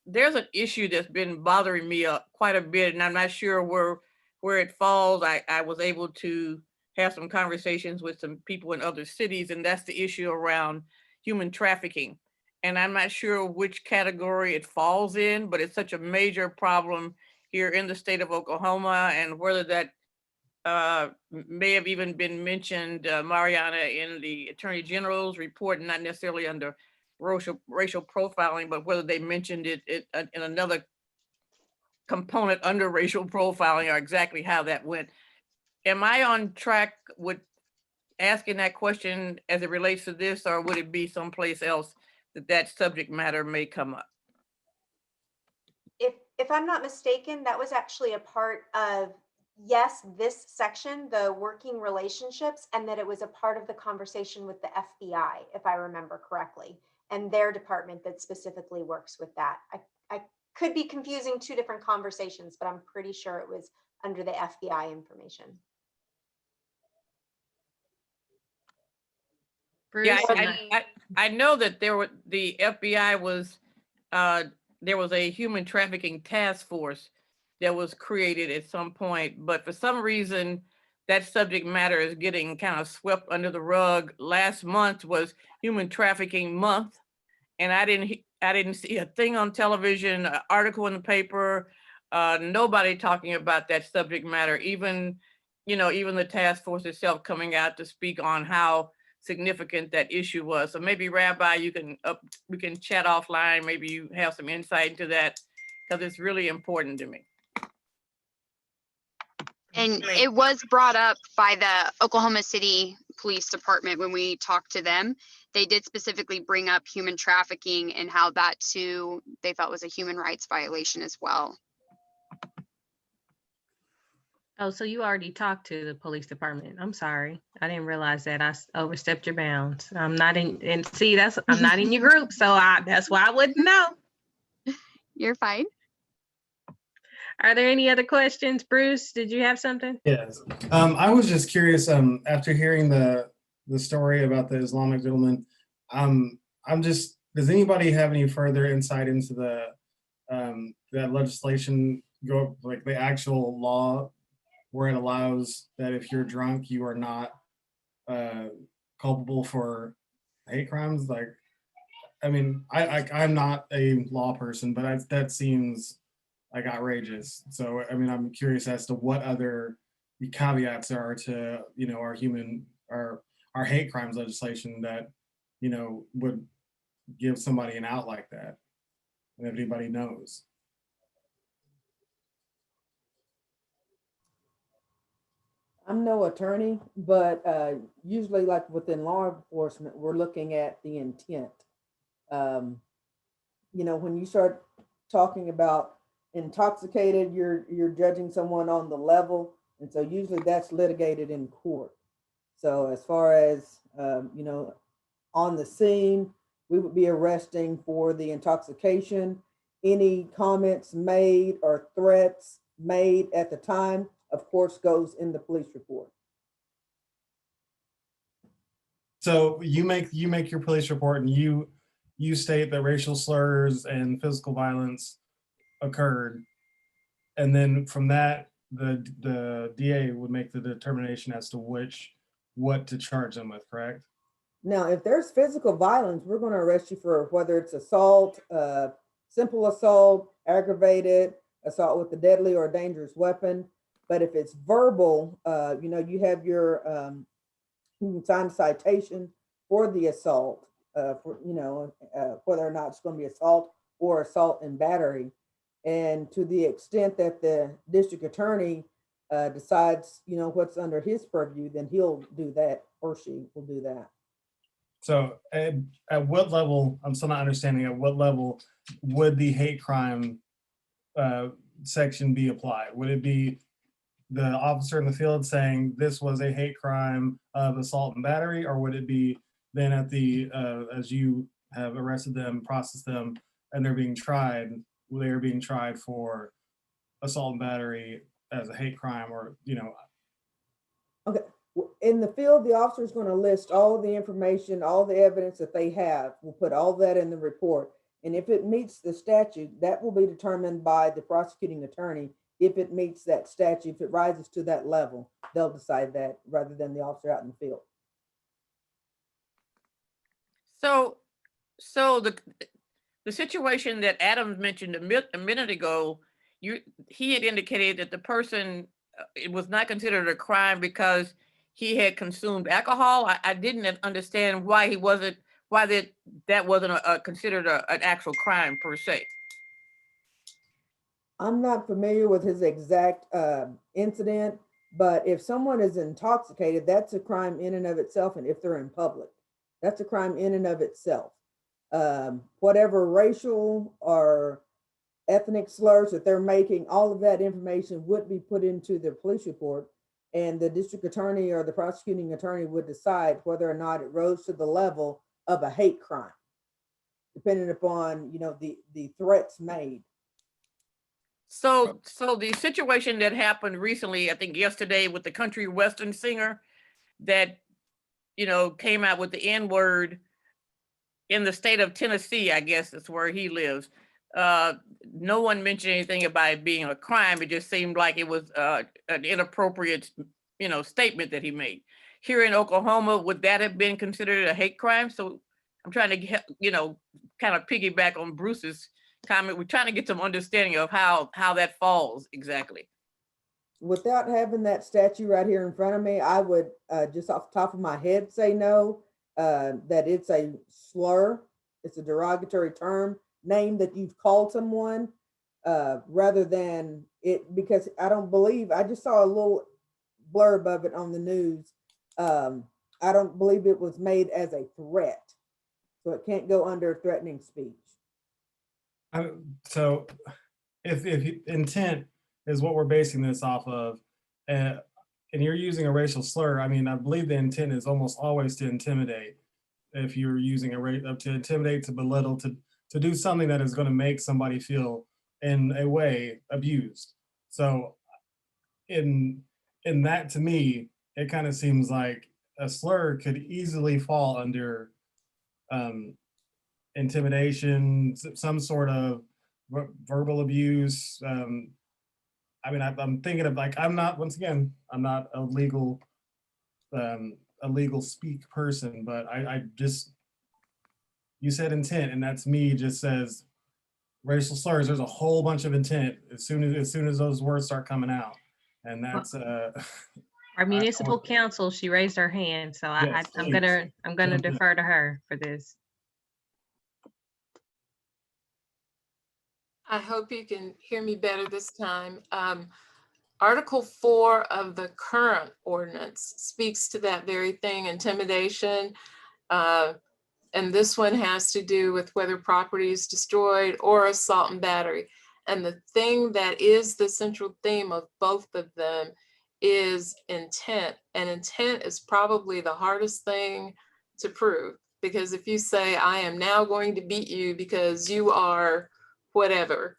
there's an issue that's been bothering me quite a bit, and I'm not sure where it falls. I was able to have some conversations with some people in other cities, and that's the issue around human trafficking. And I'm not sure which category it falls in, but it's such a major problem here in the state of Oklahoma, and whether that may have even been mentioned, Mariana, in the Attorney General's report, not necessarily under racial profiling, but whether they mentioned it in another component under racial profiling, or exactly how that went. Am I on track with asking that question as it relates to this, or would it be someplace else that subject matter may come up? If I'm not mistaken, that was actually a part of, yes, this section, the working relationships, and that it was a part of the conversation with the FBI, if I remember correctly, and their department that specifically works with that. I could be confusing two different conversations, but I'm pretty sure it was under the FBI information. Bruce, Yeah, I know that the FBI was, there was a human trafficking task force that was created at some point, but for some reason that subject matter is getting kind of swept under the rug. Last month was Human Trafficking Month, and I didn't see a thing on television, an article in the paper, nobody talking about that subject matter, even the task force itself coming out to speak on how significant that issue was. So maybe Rabbi, we can chat offline. Maybe you have some insight into that, because it's really important to me. And it was brought up by the Oklahoma City Police Department when we talked to them. They did specifically bring up human trafficking and how that too, they felt was a human rights violation as well. Oh, so you already talked to the police department. I'm sorry. I didn't realize that. I overstepped your bounds. I'm not in, and see, I'm not in your group. So that's why I wouldn't know. You're fine. Are there any other questions? Bruce, did you have something? yes. I was just curious, after hearing the story about the Islamic gentleman, does anybody have any further insight into that legislation, like the actual law where it allows that if you're drunk, you are not culpable for hate crimes? Like, I mean, I'm not a law person, but that seems like outrageous. So, I mean, I'm curious as to what other caveats there are to, our hate crimes legislation that, would give somebody an out like that, and if anybody knows. I'm no attorney, but usually like within law enforcement, we're looking at the intent. When you start talking about intoxicated, you're judging someone on the level. And so usually that's litigated in court. So as far as, on the scene, we would be arresting for the intoxication. Any comments made or threats made at the time, of course, goes in the police report. So you make your police report and you state that racial slurs and physical violence occurred, and then from that the DA would make the determination as to what to charge them with, correct? Now, if there's physical violence, we're going to arrest you for whether it's assault, simple assault, aggravated assault with a deadly or dangerous weapon. But if it's verbal, you have your you can sign a citation for the assault, whether or not it's going to be assault or assault and battery. And to the extent that the district attorney decides, what's under his purview, then he'll do that, or she will do that. So at what level, I'm still not understanding, at what level would the hate crime section be applied? Would it be the officer in the field saying this was a hate crime of assault and battery, or would it be then at the, as you have arrested them, processed them, and they're being tried for assault and battery as a hate crime, or, you know. Okay, in the field, the officer is going to list all the information, all the evidence that they have. We'll put all that in the report. And if it meets the statute, that will be determined by the prosecuting attorney. If it meets that statute, if it rises to that level, they'll decide that rather than the officer out in the field. So the situation that Adams mentioned a minute ago, he had indicated that the person, it was not considered a crime because he had consumed alcohol. I didn't understand why that wasn't considered an actual crime per se. I'm not familiar with his exact incident, but if someone is intoxicated, that's a crime in and of itself. And if they're in public, that's a crime in and of itself. Whatever racial or ethnic slurs that they're making, all of that information would be put into the police report, and the district attorney or the prosecuting attorney would decide whether or not it rose to the level of a hate crime, depending upon, you know, the threats made. So the situation that happened recently, I think yesterday, with the country western singer that, you know, came out with the N-word in the state of Tennessee, I guess that's where he lives. No one mentioned anything about it being a crime. It just seemed like it was an inappropriate, you know, statement that he made. Here in Oklahoma, would that have been considered a hate crime? So I'm trying to get, you know, kind of piggyback on Bruce's comment. We're trying to get some understanding of how that falls exactly. Without having that statute right here in front of me, I would just off the top of my head say no, that it's a slur. It's a derogatory term, name that you've called someone, rather than it, because I don't believe, I just saw a little blurb of it on the news. I don't believe it was made as a threat. So it can't go under threatening speech. So if intent is what we're basing this off of, and you're using a racial slur, I mean, I believe the intent is almost always to intimidate. If you're using to intimidate, to belittle, to do something that is going to make somebody feel in a way abused. So in that, to me, it kind of seems like a slur could easily fall under intimidation, some sort of verbal abuse. I mean, I'm thinking of, like, I'm not a legal speak person, but I just, you said intent, and that's me, just says racial slurs. There's a whole bunch of intent as soon as those words start coming out, and that's our municipal council. She raised her hand, so yes, I'm gonna defer to her for this. I hope you can hear me better this time. Article 4 of the current ordinance speaks to that very thing, intimidation. And this one has to do with whether property is destroyed or assault and battery. And the thing that is the central theme of both of them is intent. And intent is probably the hardest thing to prove, because if you say, I am now going to beat you because you are whatever,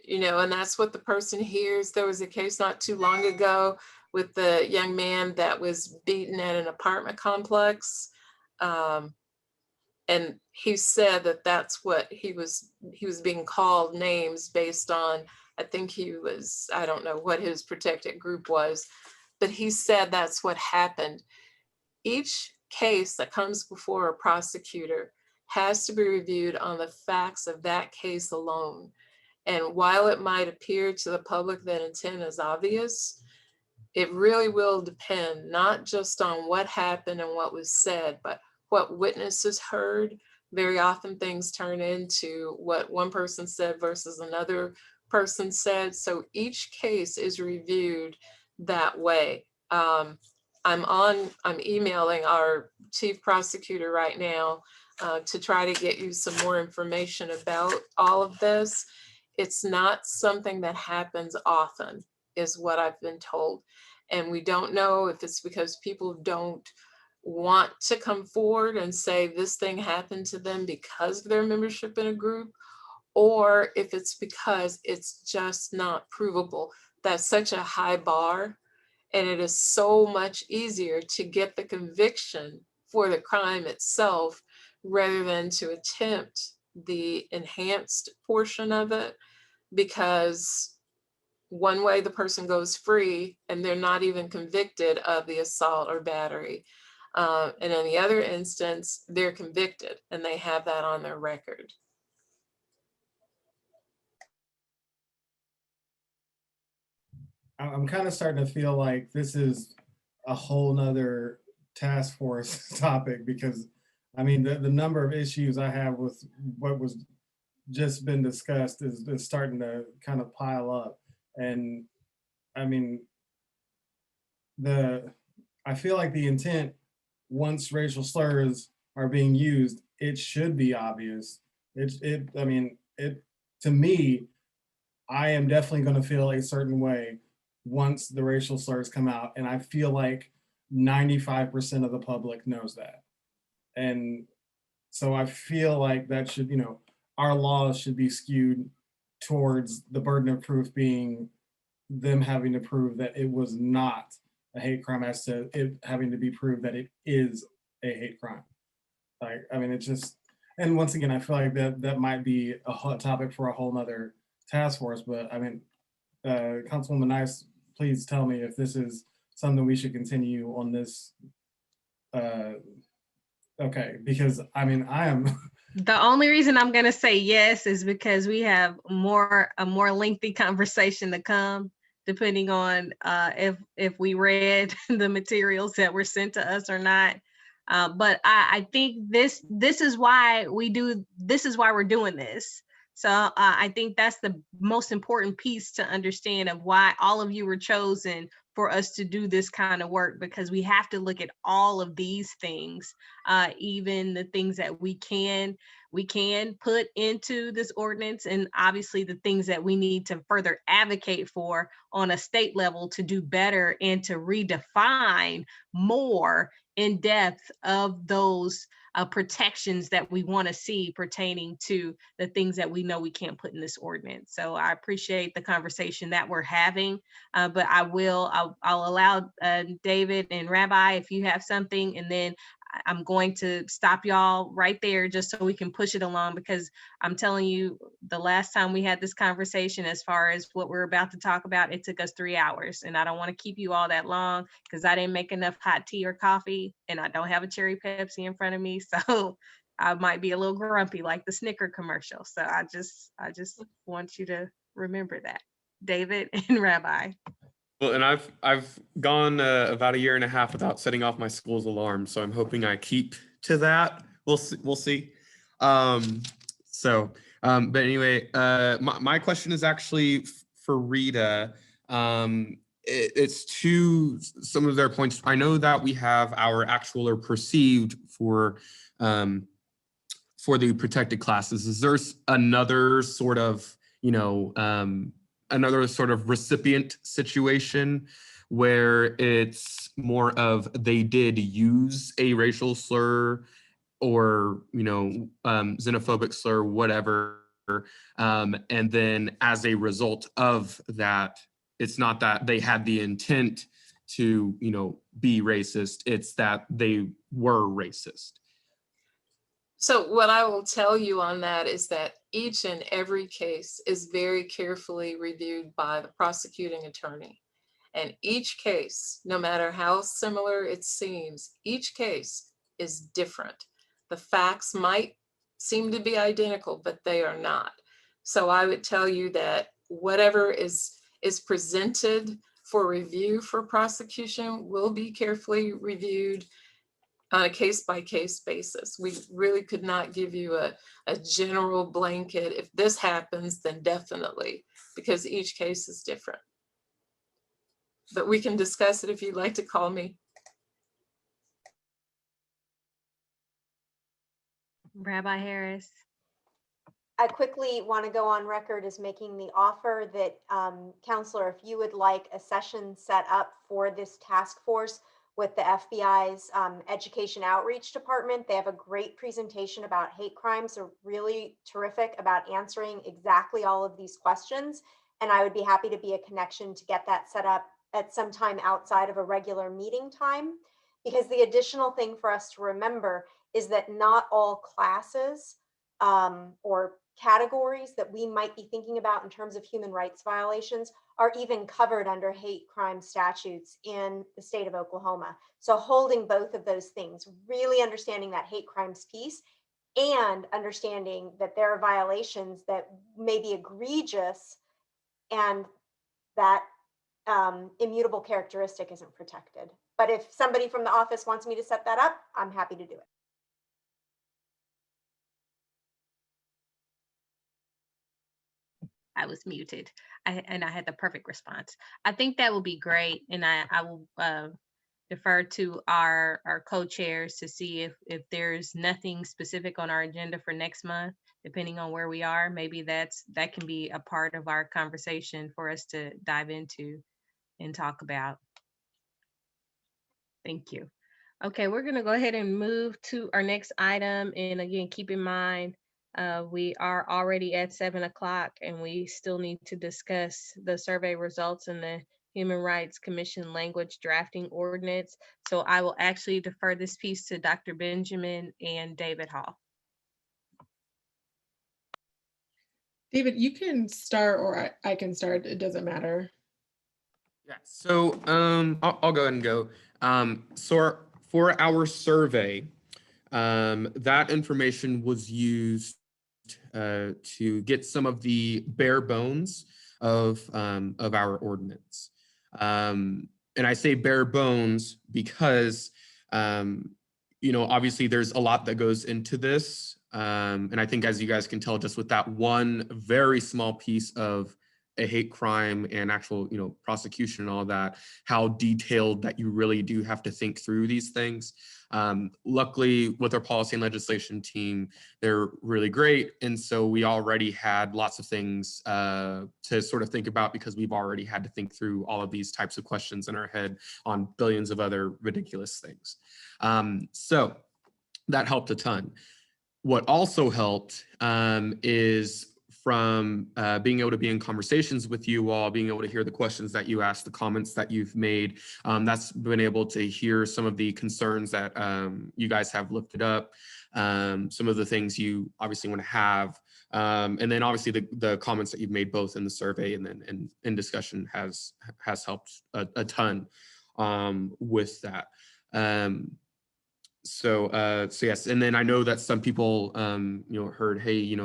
you know, and that's what the person hears. There was a case not too long ago with the young man that was beaten at an apartment complex. And he said that that's what he was being called names based on, I think he was, I don't know what his protected group was, but he said that's what happened. Each case that comes before a prosecutor has to be reviewed on the facts of that case alone. And while it might appear to the public that intent is obvious, it really will depend not just on what happened and what was said, but what witnesses heard. Very often things turn into what one person said versus another person said. So each case is reviewed that way. I'm emailing our chief prosecutor right now to try to get you some more information about all of this. It's not something that happens often, is what I've been told. And we don't know if it's because people don't want to come forward and say this thing happened to them because of their membership in a group, or if it's because it's just not provable. That's such a high bar, and it is so much easier to get the conviction for the crime itself rather than to attempt the enhanced portion of it, because one way the person goes free and they're not even convicted of the assault or battery. And in the other instance, they're convicted and they have that on their record. I'm kind of starting to feel like this is a whole nother task force topic, because I mean, the number of issues I have with what was just been discussed is starting to kind of pile up. And I mean, I feel like the intent, once racial slurs are being used, it should be obvious. To me, I am definitely going to feel a certain way once the racial slurs come out. And I feel like 95% of the public knows that. And so I feel like that should, our laws should be skewed towards the burden of proof being them having to prove that it was not a hate crime, as to it having to be proved that it is a hate crime. Like, I mean, it's just, and once again, I feel like that might be a hot topic for a whole nother task force. But I mean, Councilwoman Nice, please tell me if this is something we should continue on this. Okay, because I mean, I am. The only reason I'm going to say yes is because we have a more lengthy conversation to come, depending on if we read the materials that were sent to us or not. But I think this is why we're doing this. So I think that's the most important piece to understand of why all of you were chosen for us to do this kind of work, because we have to look at all of these things, even the things that we can put into this ordinance, and obviously the things that we need to further advocate for on a state level to do better and to redefine more in depth of those protections that we want to see pertaining to the things that we know we can't put in this ordinance. So I appreciate the conversation that we're having, but I'll allow David and Rabbi, if you have something, and then I'm going to stop y'all right there just so we can push it along, because I'm telling you, the last time we had this conversation, as far as what we're about to talk about, it took us 3 hours, and I don't want to keep you all that long because I didn't make enough hot tea or coffee, and I don't have a cherry Pepsi in front of me. So I might be a little grumpy like the Snicker commercial. So I just want you to remember that. David and Rabbi. Well, and I've gone about 1.5 years without setting off my school's alarm, so I'm hoping I keep to that. We'll see. But anyway, my question is actually for Rita. It's to some of their points. I know that we have our actual or perceived for the protected classes. Is there another sort of, another sort of recipient situation where it's more of they did use a racial slur or xenophobic slur, whatever, and then as a result of that, it's not that they had the intent to be racist, it's that they were racist? So what I will tell you on that is that each and every case is very carefully reviewed by the prosecuting attorney. And each case, no matter how similar it seems, each case is different. The facts might seem to be identical, but they are not. So I would tell you that whatever is presented for review for prosecution will be carefully reviewed on a case-by-case basis. We really could not give you a general blanket, if this happens, then definitely, because each case is different. But we can discuss it if you'd like to call me. Rabbi Harris. I quickly want to go on record as making the offer that, Counselor, if you would like a session set up for this task force, with the FBI's Education Outreach Department. They have a great presentation about hate crimes. They're really terrific about answering exactly all of these questions. And I would be happy to be a connection to get that set up at some time outside of a regular meeting time. Because the additional thing for us to remember is that not all classes or categories that we might be thinking about in terms of human rights violations are even covered under hate crime statutes in the state of Oklahoma. So holding both of those things, really understanding that hate crimes piece and understanding that there are violations that may be egregious and that immutable characteristic isn't protected. But if somebody from the office wants me to set that up, I'm happy to do it. I was muted and I had the perfect response. I think that will be great. And I will defer to our co-chairs to see if there's nothing specific on our agenda for next month, depending on where we are. Maybe that can be a part of our conversation for us to dive into and talk about. Thank you. Okay, we're going to go ahead and move to our next item. And again, keep in mind, we are already at 7 o'clock and we still need to discuss the survey results and the Human Rights Commission language drafting ordinance. So I will actually defer this piece to Dr. Benjamin and David Hall. David, you can start or I can start. It doesn't matter. Yeah, so I'll go ahead and go. So for our survey, that information was used to get some of the bare bones of our ordinance. And I say bare bones because, obviously there's a lot that goes into this. And I think, as you guys can tell, just with that one very small piece of a hate crime and actual, prosecution and all that, how detailed that you really do have to think through these things. Luckily, with our policy and legislation team, they're really great. And so we already had lots of things to sort of think about, because we've already had to think through all of these types of questions in our head on billions of other ridiculous things. So that helped a ton. What also helped is from being able to be in conversations with you all, being able to hear the questions that you asked, the comments that you've made. That's been able to hear some of the concerns that you guys have lifted up, some of the things you obviously want to have, and then obviously the comments that you've made both in the survey and then in discussion has helped a ton with that. So yes, and then I know that some people heard, hey,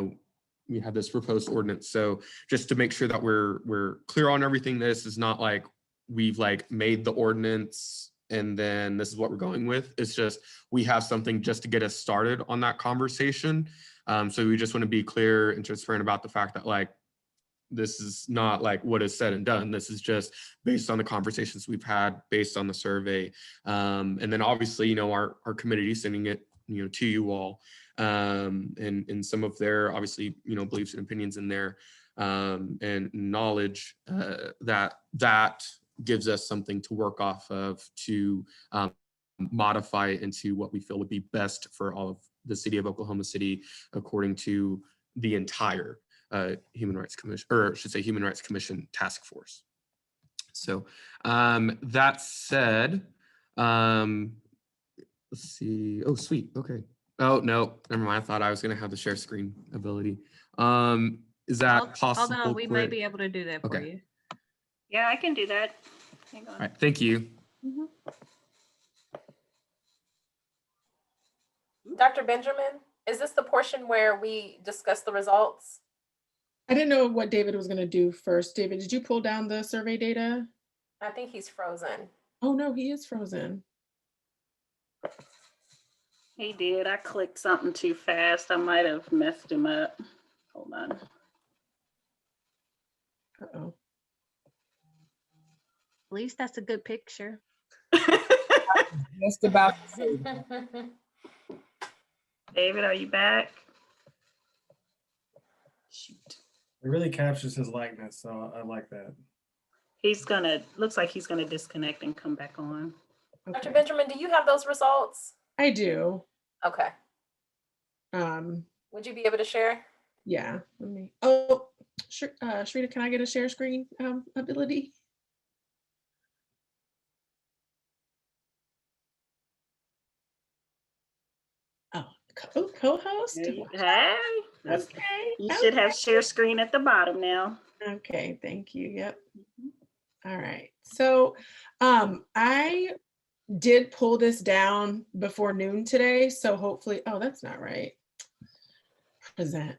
we have this proposed ordinance. So just to make sure that we're clear on everything, this is not like we've made the ordinance and then this is what we're going with. It's just we have something just to get us started on that conversation. So we just want to be clear and transparent about the fact that this is not what is said and done. This is just based on the conversations we've had, based on the survey. And then obviously, our committee sending it, to you all, and some of their obviously, beliefs and opinions in there, and knowledge that gives us something to work off of to modify into what we feel would be best for all of the city of Oklahoma City, according to the entire Human Rights Commission, or I should say Human Rights Commission task force. So that said, let's see. Oh, sweet. Okay. Oh, no, never mind. I thought I was going to have the share screen ability. Is that possible? Hold on, we may be able to do that for you. Yeah, I can do that. Hang on. All right, thank you. Dr. Benjamin, is this the portion where we discuss the results? I didn't know what David was going to do first. David, did you pull down the survey data? I think he's frozen. Oh, no, he is frozen. He did. I clicked something too fast. I might have messed him up. Hold on. Uh-oh. At least that's a good picture. Just about. David, are you back? Shoot. It really captures his likeness, so I like that. Looks like he's gonna disconnect and come back on. Dr. Okay. Benjamin, do you have those results? I do. Okay. Would you be able to share? Yeah, let me, oh, sure, Shrita, can I get a share screen ability? Oh, co-host? Hey, Okay, you should have okay. share screen at the bottom now. Okay, thank you. Yep. All right. So I did pull this down before noon today. So hopefully, oh, that's not right. Present,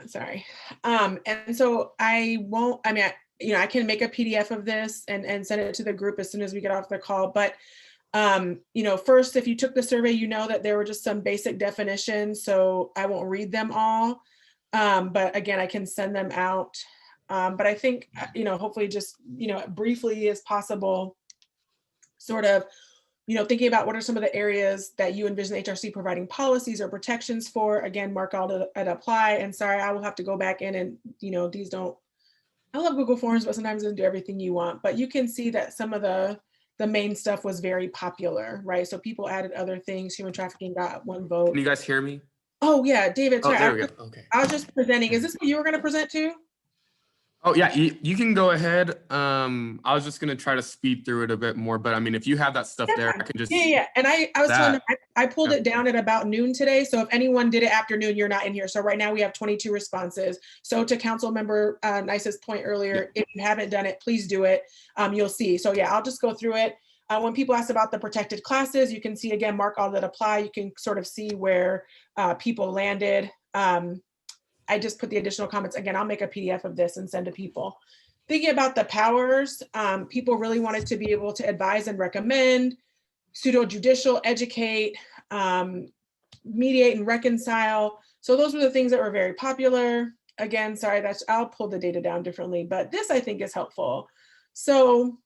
sorry. And so I won't, I mean, I can make a PDF of this and send it to the group as soon as we get off the call. But first, if you took the survey, you know that there were just some basic definitions. So I won't read them all. But again, I can send them out. But I think, hopefully just, briefly as possible, sort of, thinking about what are some of the areas that you envision HRC providing policies or protections for. Again, mark all and apply. And sorry, I will have to go back in and, these don't, I love Google Forms, but sometimes it doesn't do everything you want. But you can see that some of the main stuff was very popular, right? So people added other things. Human trafficking got 1 vote. Can you guys hear me? Oh yeah, David, Oh, sorry. there we go. Okay. I was just presenting. Is this what you were going to present too? Oh yeah, you can go ahead. I was just gonna try to speed through it a bit more, but I mean, if you have that stuff there, I can just. Yeah. And I was telling them, I pulled Yeah. it down at about noon today. So if anyone did it after noon, you're not in here. So right now we have 22 responses. So to Council Member Nice's point earlier, if you haven't done it, please do it. You'll see. So yeah, I'll just go through it. When people ask about the protected classes, you can see again, mark all that apply. You can sort of see where people landed. I just put the additional comments. Again, I'll make a PDF of this and send to people. Thinking about the powers, people really wanted to be able to advise and recommend, pseudo-judicial, educate, mediate and reconcile. So those were the things that were very popular. Again, sorry, I'll pull the data down differently, but this I think is helpful. So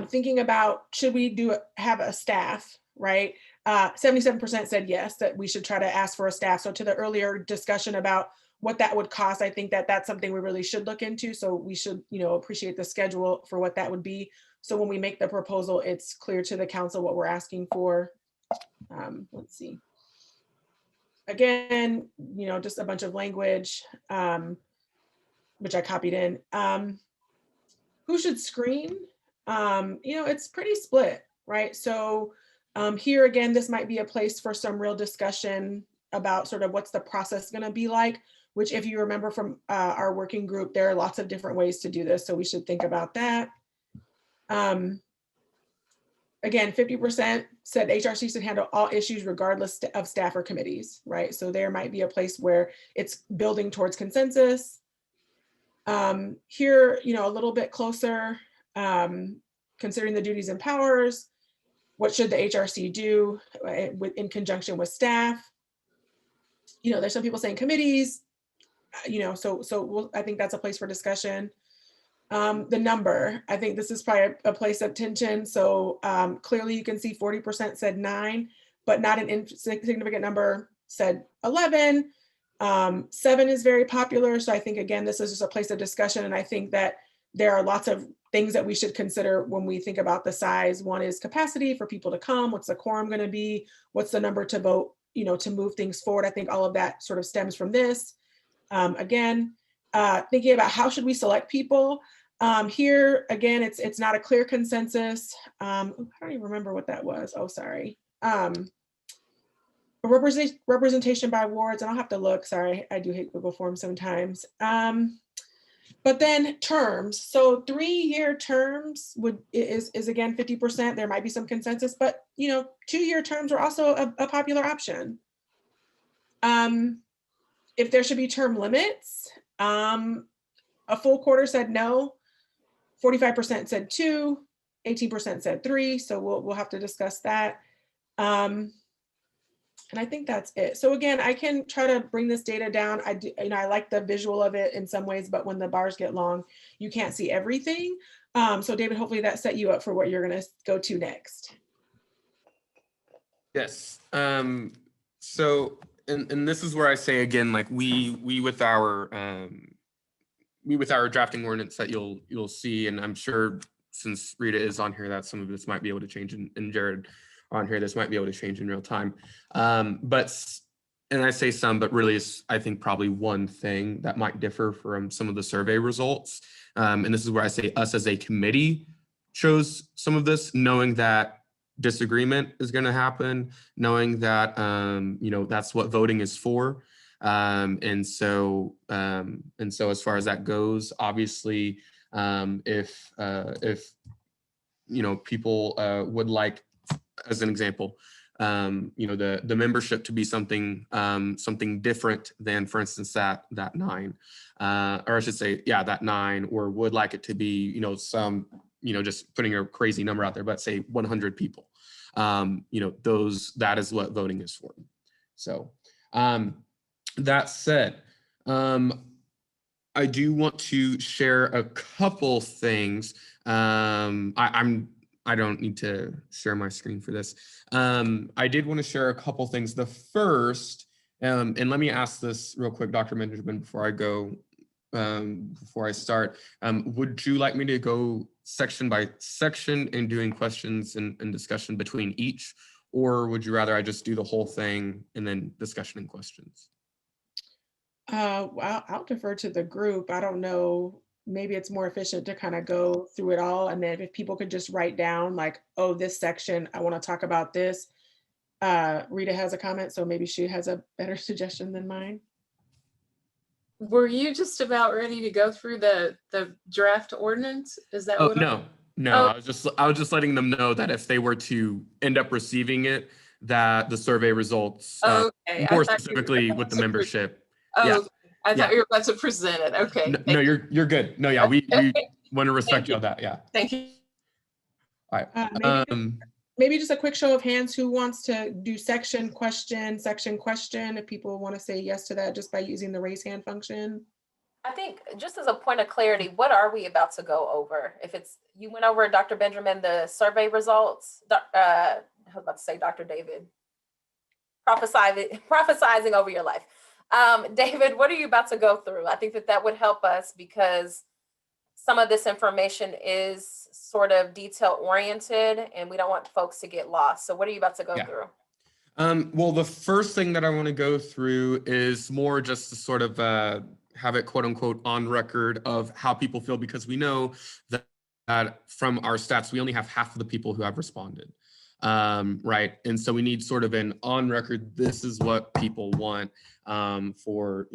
thinking about, should we have a staff, right? 77% said yes, that we should try to ask for a staff. So to the earlier discussion about what that would cost, I think that that's something we really should look into. So we should, appreciate the schedule for what that would be. So when we make the proposal, it's clear to the council what we're asking for. Let's see. Again, just a bunch of language, which I copied in. Who should screen? It's pretty split, right? So here again, this might be a place for some real discussion about sort of what's the process going to be like, which if you remember from our working group, there are lots of different ways to do this. So we should think about that. Again, 50% said HRC should handle all issues regardless of staff or committees, right? So there might be a place where it's building towards consensus. Here, a little bit closer, considering the duties and powers, what should the HRC do in conjunction with staff? There's some people saying committees, so I think that's a place for discussion. The number, I think this is probably a place of tension. So clearly you can see 40% said 9, but not an insignificant number said 11. 7 is very popular. So I think, again, this is just a place of discussion. And I think that there are lots of things that we should consider when we think about the size. One is capacity for people to come. What's the quorum going to be? What's the number to vote, to move things forward? I think all of that sort of stems from this. Again, thinking about how should we select people? Here, again, it's not a clear consensus. I don't even remember what that was. Oh, sorry. Representation by wards, and I'll have to look. Sorry, I do hate Google Forms sometimes. But then terms. So 3-year terms is again 50%. There might be some consensus, but 2-year terms are also a popular option. If there should be term limits, a full quarter said no. 45% said 2. 18% said 3. So we'll have to discuss that. And I think that's it. So again, I can try to bring this data down. I like the visual of it in some ways, but when the bars get long, you can't see everything. So David, hopefully that set you up for what you're going to go to next. Yes. So, and this is where I say again, like we with our drafting ordinance that you'll see, and I'm sure since Rita is on here, that some of this might be able to change, and Jared on here, this might be able to change in real time. And I say some, but really it's, I think, probably one thing that might differ from some of the survey results. And this is where I say us as a committee chose some of this, knowing that disagreement is going to happen, knowing that, that's what voting is for. And so as far as that goes, obviously, if people would like, as an example, the membership to be something different than, for instance, that 9, or I should say, yeah, that 9, or would like it to be, just putting a crazy number out there, but say 100 people, that is what voting is for. So that said, I do want to share a couple things. I don't need to share my screen for this. I did want to share a couple things. The first, and let me ask this real quick, Dr. Benjamin, before I start, would you like me to go section by section and doing questions and discussion between each, or would you rather I just do the whole thing and then discussion and questions? I'll defer to the group. I don't know. Maybe it's more efficient to kind of go through it all. And then if people could just write down like, oh, this section, I want to talk about this. Rita has a comment, so maybe she has a better suggestion than mine. Were you just about ready to go through the draft ordinance? Is that Oh, what? no. Oh. I was just letting them know that if they were to end up receiving it, that the survey results, Okay. more specifically with the membership. Oh, yeah. I thought you were about to present it. Okay. No, you're good. No, yeah, we want to respect you on that. Yeah. Thank you. All right. Maybe just a quick show of hands who wants to do section, question. If people want to say yes to that just by using the raise hand function. I think just as a point of clarity, what are we about to go over? If it's, you went over, Dr. Benjamin, the survey results, I was about to say Dr. David, prophesizing over your life. David, what are you about to go through? I think that would help us because some of this information is sort of detail oriented and we don't want folks to get lost. So what are you about to go through? Well, the first thing that I want to go through is more just to sort of have it quote unquote on record of how people feel, because we know that from our stats, we only have half of the people who have responded. Right. And so we need sort of an on record, this is what people want for,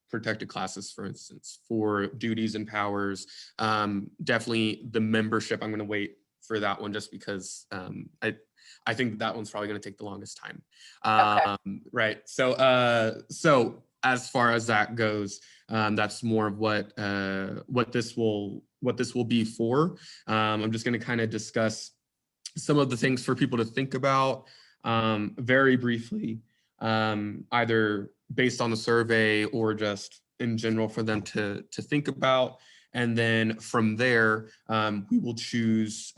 protected classes, for instance, for duties and powers. Definitely the membership, I'm going to wait for that one just because I think that one's probably going to take the longest time. Okay. Right. So as far as that goes, that's more of what this will be for. I'm just going to kind of discuss some of the things for people to think about very briefly, either based on the survey or just in general for them to think about. And then from there, we will choose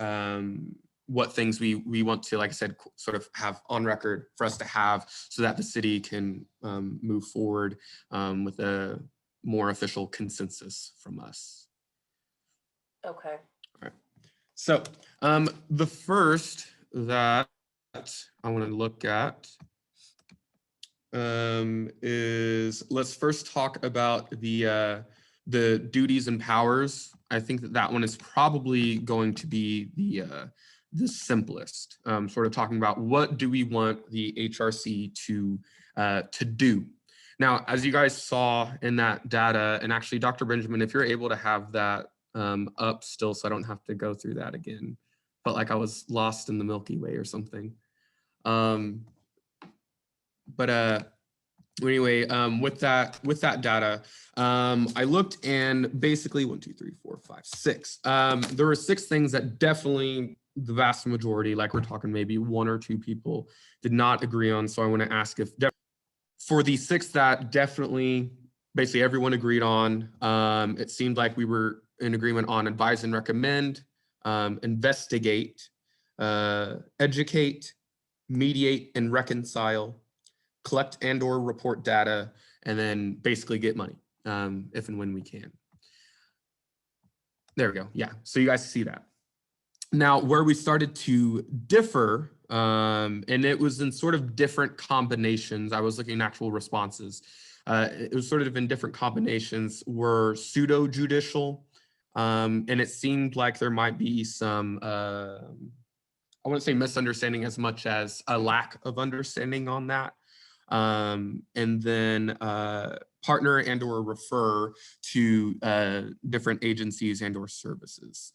what things we want to, like I said, sort of have on record for us to have so that the city can move forward with a more official consensus from us. Okay. All right. So the first that I want to look at is, let's first talk about the duties and powers. I think that one is probably going to be the simplest, sort of talking about what do we want the HRC to do. Now, as you guys saw in that data, and actually Dr. Benjamin, if you're able to have that up still so I don't have to go through that again. Felt like I was lost in the Milky Way or something. Anyway, with that data, I looked and basically 1, 2, 3, 4, 5, 6. There were 6 things that definitely the vast majority, like we're talking maybe 1 or 2 people, did not agree on. So I want to ask if for the 6 that definitely basically everyone agreed on, it seemed like we were in agreement on advise and recommend, investigate, educate, mediate and reconcile, collect and or report data, and then basically get money if and when we can. There we go. Yeah, so you guys see that. Now, where we started to differ, and it was in sort of different combinations. I was looking at actual responses. It was sort of in different combinations, were pseudo judicial, and it seemed like there might be some, I wouldn't say misunderstanding as much as a lack of understanding on that. And then partner and or refer to different agencies and or services.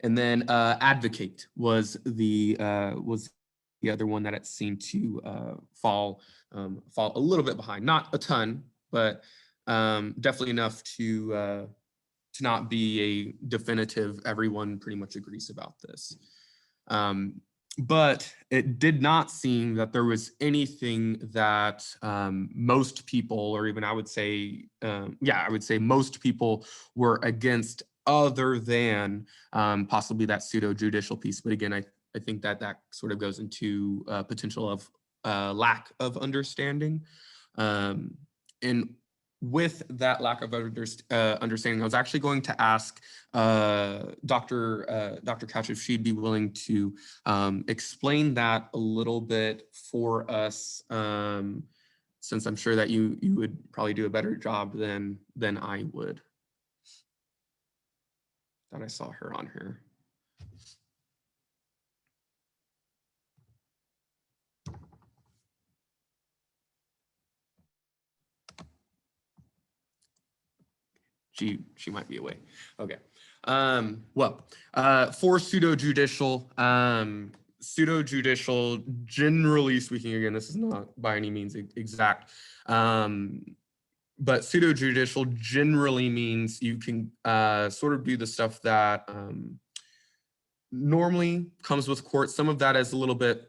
And then advocate was the other one that it seemed to fall a little bit behind. Not a ton, but definitely enough to not be a definitive. Everyone pretty much agrees about this. But it did not seem that there was anything that most people, or even I would say, I would say most people were against, other than possibly that pseudo judicial piece. But again, I think that that sort of goes into potential of lack of understanding. And with that lack of understanding, I was actually going to ask Dr. Couch if she'd be willing to explain that a little bit for us, since I'm sure that you would probably do a better job than I would. Thought I saw her on here. She might be away. Okay. For pseudo judicial, generally speaking, again, this is not by any means exact, but pseudo judicial generally means you can sort of do the stuff that normally comes with court. Some of that is a little bit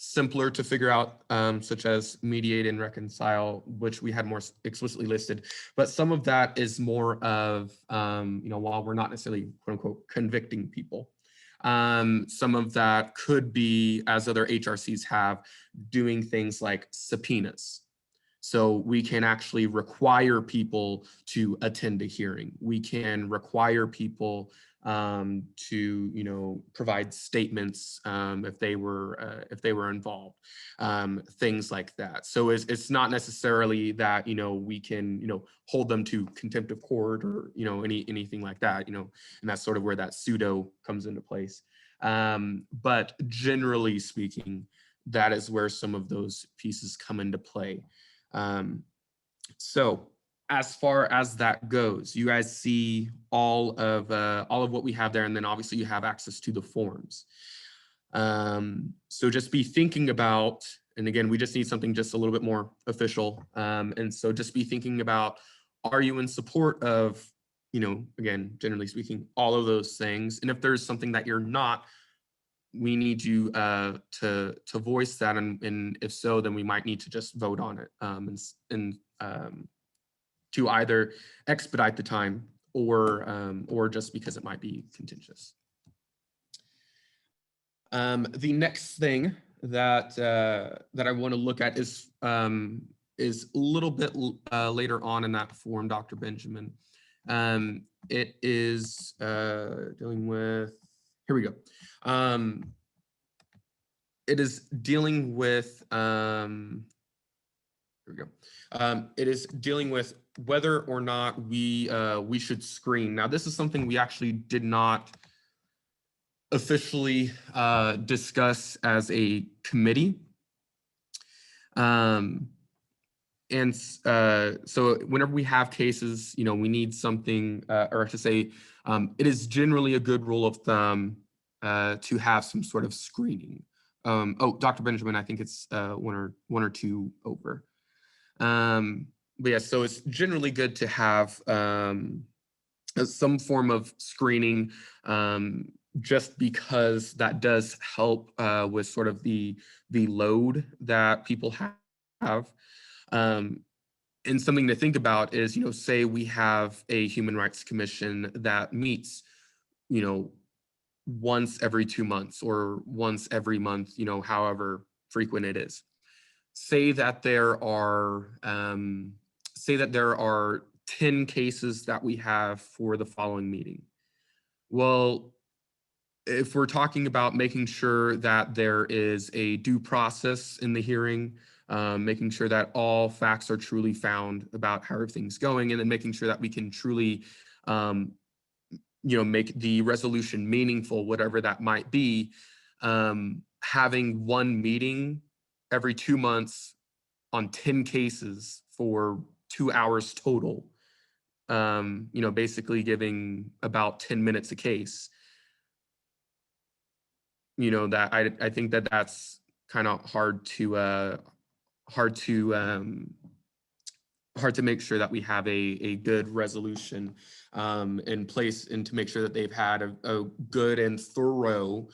simpler to figure out, such as mediate and reconcile, which we had more explicitly listed. But some of that is more of, while we're not necessarily quote unquote convicting people, some of that could be, as other HRCs have, doing things like subpoenas. So we can actually require people to attend a hearing. We can require people to provide statements if they were involved, things like that. So it's not necessarily that we can hold them to contempt of court or anything like that, and that's sort of where that pseudo comes into place. But generally speaking, that is where some of those pieces come into play. So as far as that goes, you guys see all of what we have there, and then obviously you have access to the forms. So just be thinking about, and again, we just need something just a little bit more official. And so just be thinking about, are you in support of, again, generally speaking, all of those things? And if there's something that you're not, we need you to voice that, and if so, then we might need to just vote on it, and to either expedite the time or just because it might be contentious. The next thing that I want to look at is a little bit later on in that form, Dr. Benjamin. It is dealing with, here we go. It is dealing with, here we go. It is dealing with whether or not we should screen. Now, this is something we actually did not officially discuss as a committee. So whenever we have cases, we need something, or to say, it is generally a good rule of thumb to have some sort of screening. Dr. Benjamin, I think it's one or two over. But yeah, so it's generally good to have some form of screening, just because that does help with sort of the load that people have. And something to think about is, say we have a Human Rights Commission that meets, once every 2 months or once every month, however frequent it is. Say that there are 10 cases that we have for the following meeting. Well, if we're talking about making sure that there is a due process in the hearing, making sure that all facts are truly found about how everything's going, and then making sure that we can truly, make the resolution meaningful, whatever that might be, having one meeting every 2 months on 10 cases for 2 hours total, basically giving about 10 minutes a case. That I think that that's kind of hard to make sure that we have a good resolution in place, and to make sure that they've had a good and thorough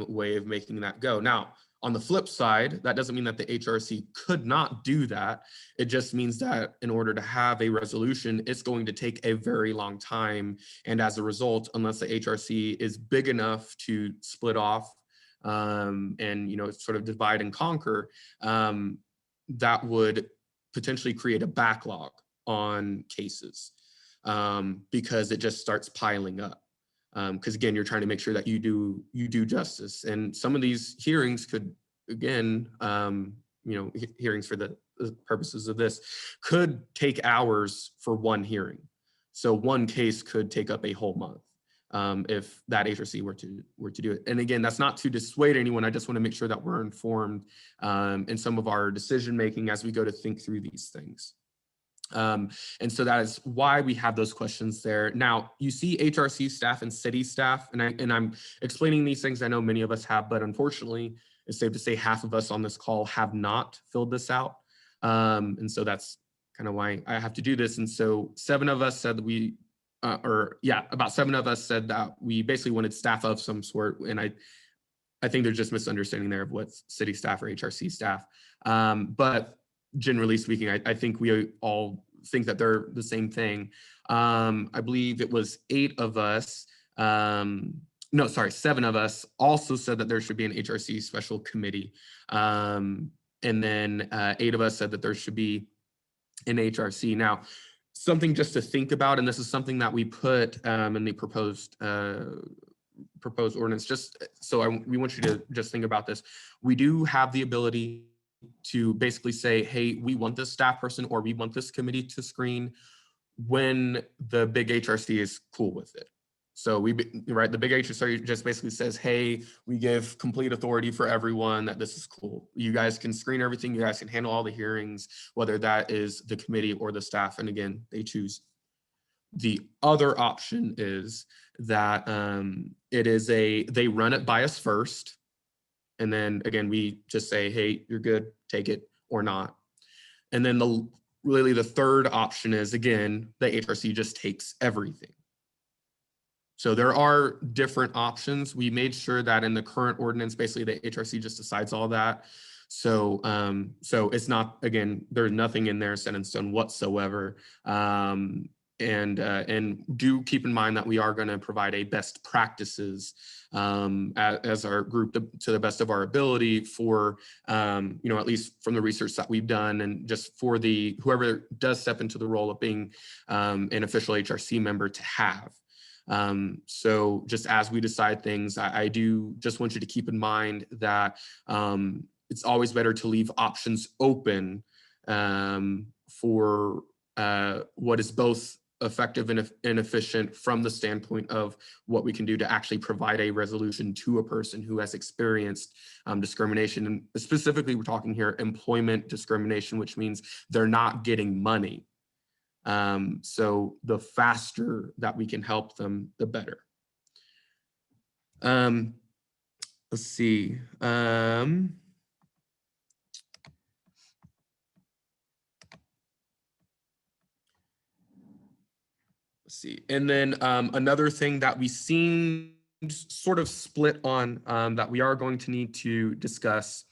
way of making that go. Now, on the flip side, that doesn't mean that the HRC could not do that. It just means that in order to have a resolution, it's going to take a very long time. And as a result, unless the HRC is big enough to split off and, sort of divide and conquer, that would potentially create a backlog on cases because it just starts piling up. Because again, you're trying to make sure that you do justice, and some of these hearings could, again, hearings for the purposes of this could take hours for one hearing. So one case could take up a whole month if that HRC were to do it. And again, that's not to dissuade anyone. I just want to make sure that we're informed in some of our decision making as we go to think through these things. And so that is why we have those questions there. Now, you see HRC staff and city staff, and I'm explaining these things. I know many of us have, but unfortunately, it's safe to say half of us on this call have not filled this out. And so that's kind of why I have to do this. And so 7 of us said that about 7 of us said that we basically wanted staff of some sort. And I think there's just misunderstanding there of what's city staff or HRC staff. But generally speaking, I think we all think that they're the same thing. I believe it was 8 of us, 7 of us also said that there should be an HRC special committee. And then 8 of us said that there should be an HRC. Now, something just to think about, and this is something that we put in the proposed ordinance, just so we want you to just think about this. We do have the ability to basically say, hey, we want this staff person or we want this committee to screen when the big HRC is cool with it. So the big HRC just basically says, hey, we give complete authority for everyone that this is cool. You guys can screen everything. You guys can handle all the hearings, whether that is the committee or the staff. And again, they choose. The other option is that they run it by us first. And then again, we just say, hey, you're good, take it or not. And then the third option is, again, the HRC just takes everything. So there are different options. We made sure that in the current ordinance, basically the HRC just decides all that. So it's not, again, there's nothing in there set in stone whatsoever. And do keep in mind that we are going to provide a best practices as our group to the best of our ability for, at least from the research that we've done, and just for whoever does step into the role of being an official HRC member to have. So just as we decide things, I do just want you to keep in mind that it's always better to leave options open for what is both effective and efficient from the standpoint of what we can do to actually provide a resolution to a person who has experienced discrimination. And specifically, we're talking here employment discrimination, which means they're not getting money. So the faster that we can help them, the better. Let's see. And then another thing that we seem sort of split on that we are going to need to discuss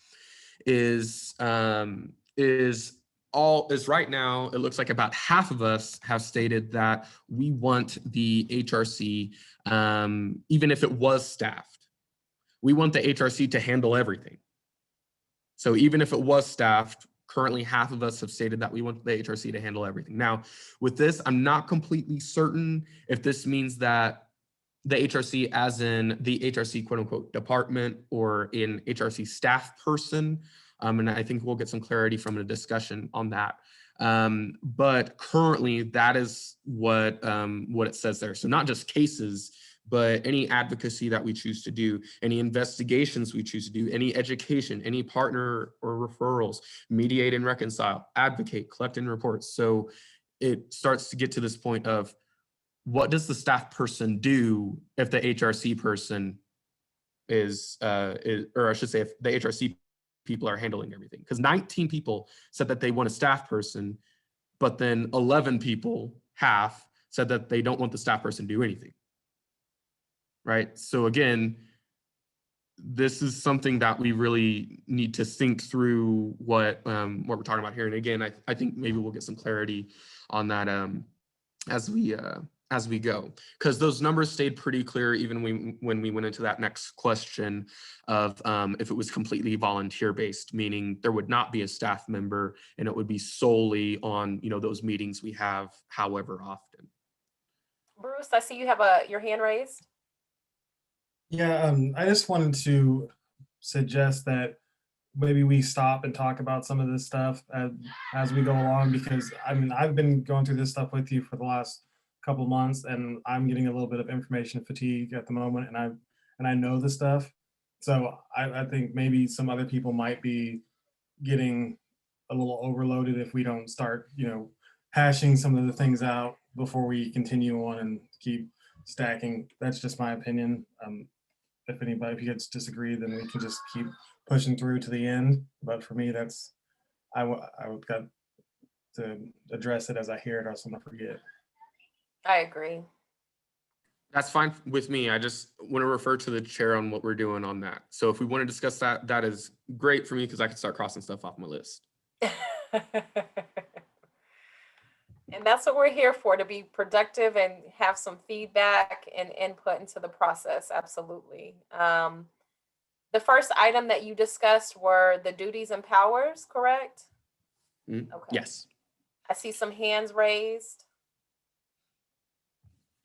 is right now, it looks like about half of us have stated that we want the HRC, even if it was staffed, we want the HRC to handle everything. So even if it was staffed, currently half of us have stated that we want the HRC to handle everything. Now, with this, I'm not completely certain if this means that the HRC as in the HRC quote unquote department or in HRC staff person. And I think we'll get some clarity from a discussion on that. But currently that is what it says there. So not just cases, but any advocacy that we choose to do, any investigations we choose to do, any education, any partner or referrals, mediate and reconcile, advocate, collect and report. So it starts to get to this point of what does the staff person do if the HRC person is or I should say if the HRC people are handling everything? Because 19 people said that they want a staff person, but then 11 people, half, said that they don't want the staff person to do anything. Right? So again, this is something that we really need to think through what we're talking about here. And again, I think maybe we'll get some clarity on that as we go, because those numbers stayed pretty clear even when we went into that next question of if it was completely volunteer based, meaning there would not be a staff member and it would be solely on, you know, those meetings we have however often. Bruce, I see you have your hand raised. Yeah, I just wanted to suggest that maybe we stop and talk about some of this stuff as we go along, because I mean, I've been going through this stuff with you for the last couple of months, and I'm getting a little bit of information fatigue at the moment, and I know the stuff. So I think maybe some other people might be getting a little overloaded if we don't start, you know, hashing some of the things out before we continue on and keep stacking. That's just my opinion. If you guys disagree, then we can just keep pushing through to the end. But for me, that's I would got to address it as I hear it, or else I'm gonna forget. I agree. That's fine with me. I just want to refer to the chair on what we're doing on that. So if we want to discuss that, that is great for me because I can start crossing stuff off my list. And that's what we're here for, to be productive and have some feedback and input into the process. Absolutely. The first item that you discussed were the duties and powers, correct? Okay. Yes. I see some hands raised.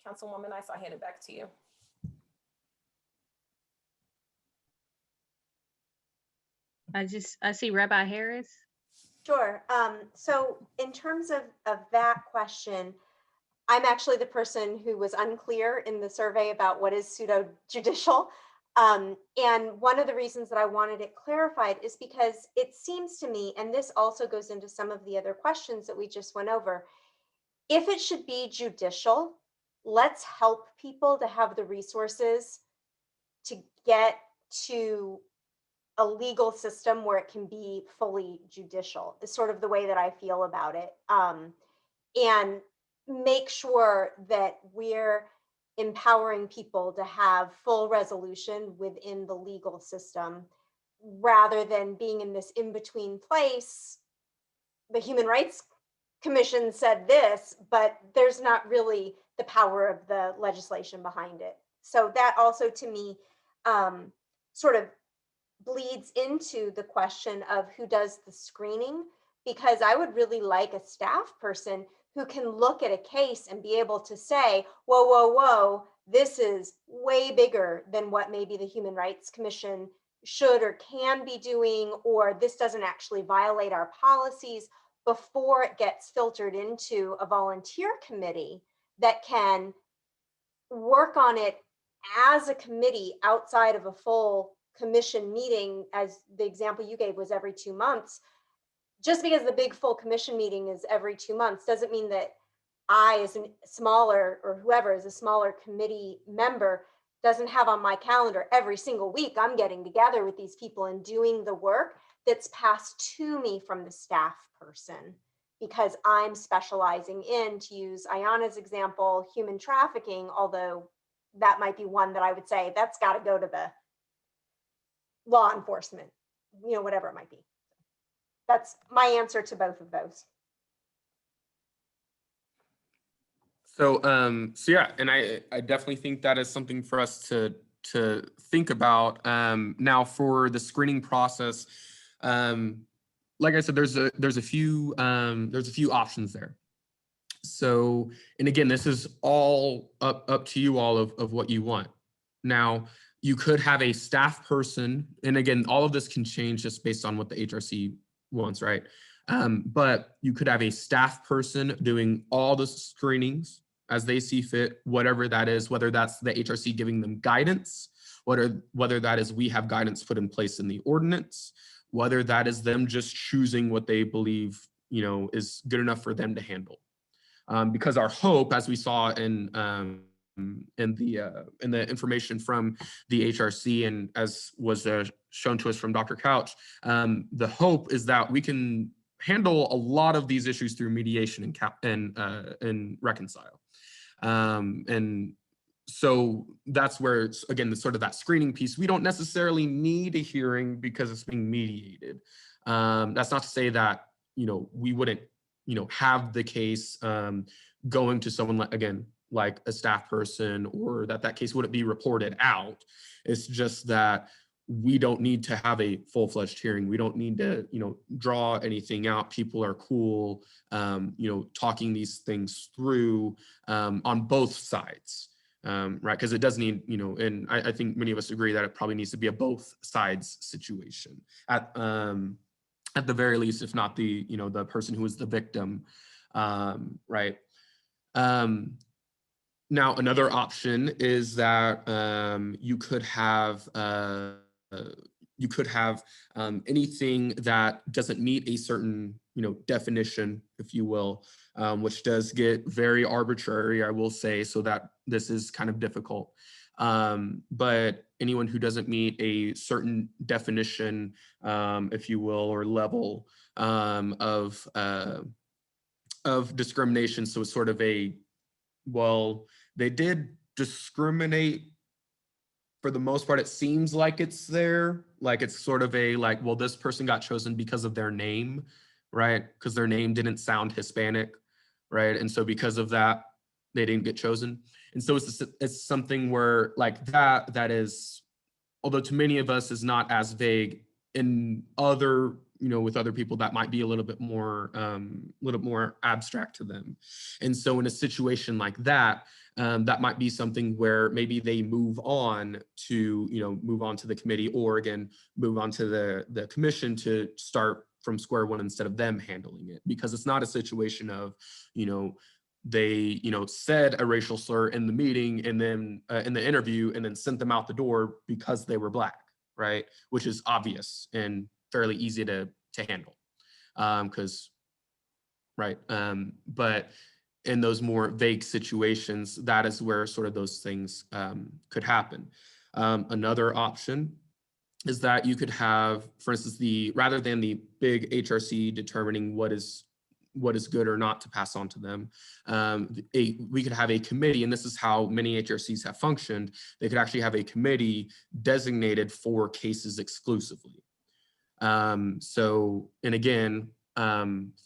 Councilwoman Nice, I'll hand it back to you. I see Rabbi Harris. Sure. So in terms of that question, I'm actually the person who was unclear in the survey about what is pseudo judicial. And one of the reasons that I wanted it clarified is because it seems to me, and this also goes into some of the other questions that we just went over, if it should be judicial, let's help people to have the resources to get to a legal system where it can be fully judicial, is sort of the way that I feel about it. And make sure that we're empowering people to have full resolution within the legal system, rather than being in this in-between place. The Human Rights Commission said this, but there's not really the power of the legislation behind it. So that also, to me, sort of bleeds into the question of who does the screening, because I would really like a staff person who can look at a case and be able to say, whoa, whoa, whoa, this is way bigger than what maybe the Human Rights Commission should or can be doing, or this doesn't actually violate our policies, before it gets filtered into a volunteer committee that can work on it as a committee outside of a full commission meeting. As the example you gave was every 2 months. Just because the big full commission meeting is every 2 months doesn't mean that I, as a smaller, or whoever is a smaller committee member, doesn't have on my calendar every single week I'm getting together with these people and doing the work that's passed to me from the staff person, because I'm specializing in, to use Ayana's example, human trafficking, although that might be one that I would say that's got to go to the law enforcement, you know, whatever it might be. That's my answer to both of those. So, so yeah, and I definitely think that is something for us to think about. Now for the screening process, like I said, there's a few options there. So, and again, this is all up to you all of what you want. Now, you could have a staff person, and again, all of this can change just based on what the HRC wants, right? But you could have a staff person doing all the screenings as they see fit, whatever that is, whether that's the HRC giving them guidance, whether that is we have guidance put in place in the ordinance, whether that is them just choosing what they believe, you know, is good enough for them to handle. Because our hope, as we saw in the information from the HRC and as was shown to us from Dr. Couch, the hope is that we can handle a lot of these issues through mediation and reconcile. And so that's where it's, again, the sort of that screening piece. We don't necessarily need a hearing because it's being mediated. That's not to say that, you know, we wouldn't, you know, have the case going to someone like, again, like a staff person, or that case wouldn't be reported out. It's just that we don't need to have a full-fledged hearing. We don't need to, you know, draw anything out. People are cool, you know, talking these things through on both sides, right? Because it does need, you know, and I think many of us agree that it probably needs to be a both sides situation at the very least, if not the, you know, the person who is the victim, right? Now, another option is that you could have anything that doesn't meet a certain, you know, definition, if you will, which does get very arbitrary, I will say, so that this is kind of difficult. But anyone who doesn't meet a certain definition, if you will, or level of discrimination, so it's sort of a, well, they did discriminate for the most part. It seems like it's there, like it's sort of a, like, well, this person got chosen because of their name, right? Because their name didn't sound Hispanic, right? And so because of that, they didn't get chosen. And so it's something where like that is, although to many of us is not as vague, in other, you know, with other people that might be a little bit more abstract to them. And so in a situation like that, that might be something where maybe they move on to, you know, move on to the committee, or again, move on to the commission to start from square one instead of them handling it, because it's not a situation of, you know, they, you know, said a racial slur in the meeting and then in the interview and then sent them out the door because they were Black, right? Which is obvious and fairly easy to handle, because, right? But in those more vague situations, that is where sort of those things could happen. Another option is that you could have, for instance, rather than the big HRC determining what is good or not to pass on to them, we could have a committee, and this is how many HRCs have functioned. They could actually have a committee designated for cases exclusively. So, and again,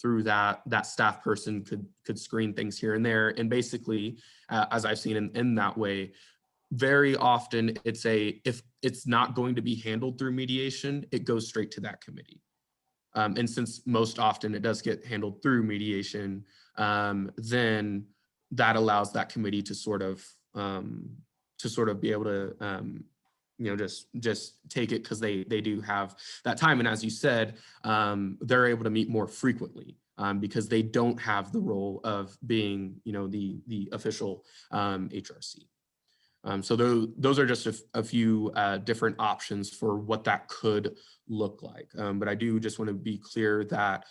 through that staff person could screen things here and there, and basically, as I've seen in that way, very often if it's not going to be handled through mediation, it goes straight to that committee. And since most often it does get handled through mediation, then that allows that committee to sort of be able to, you know, just take it, because they do have that time. And as you said, they're able to meet more frequently because they don't have the role of being, you know, the official HRC. So those are just a few different options for what that could look like. But I do just want to be clear that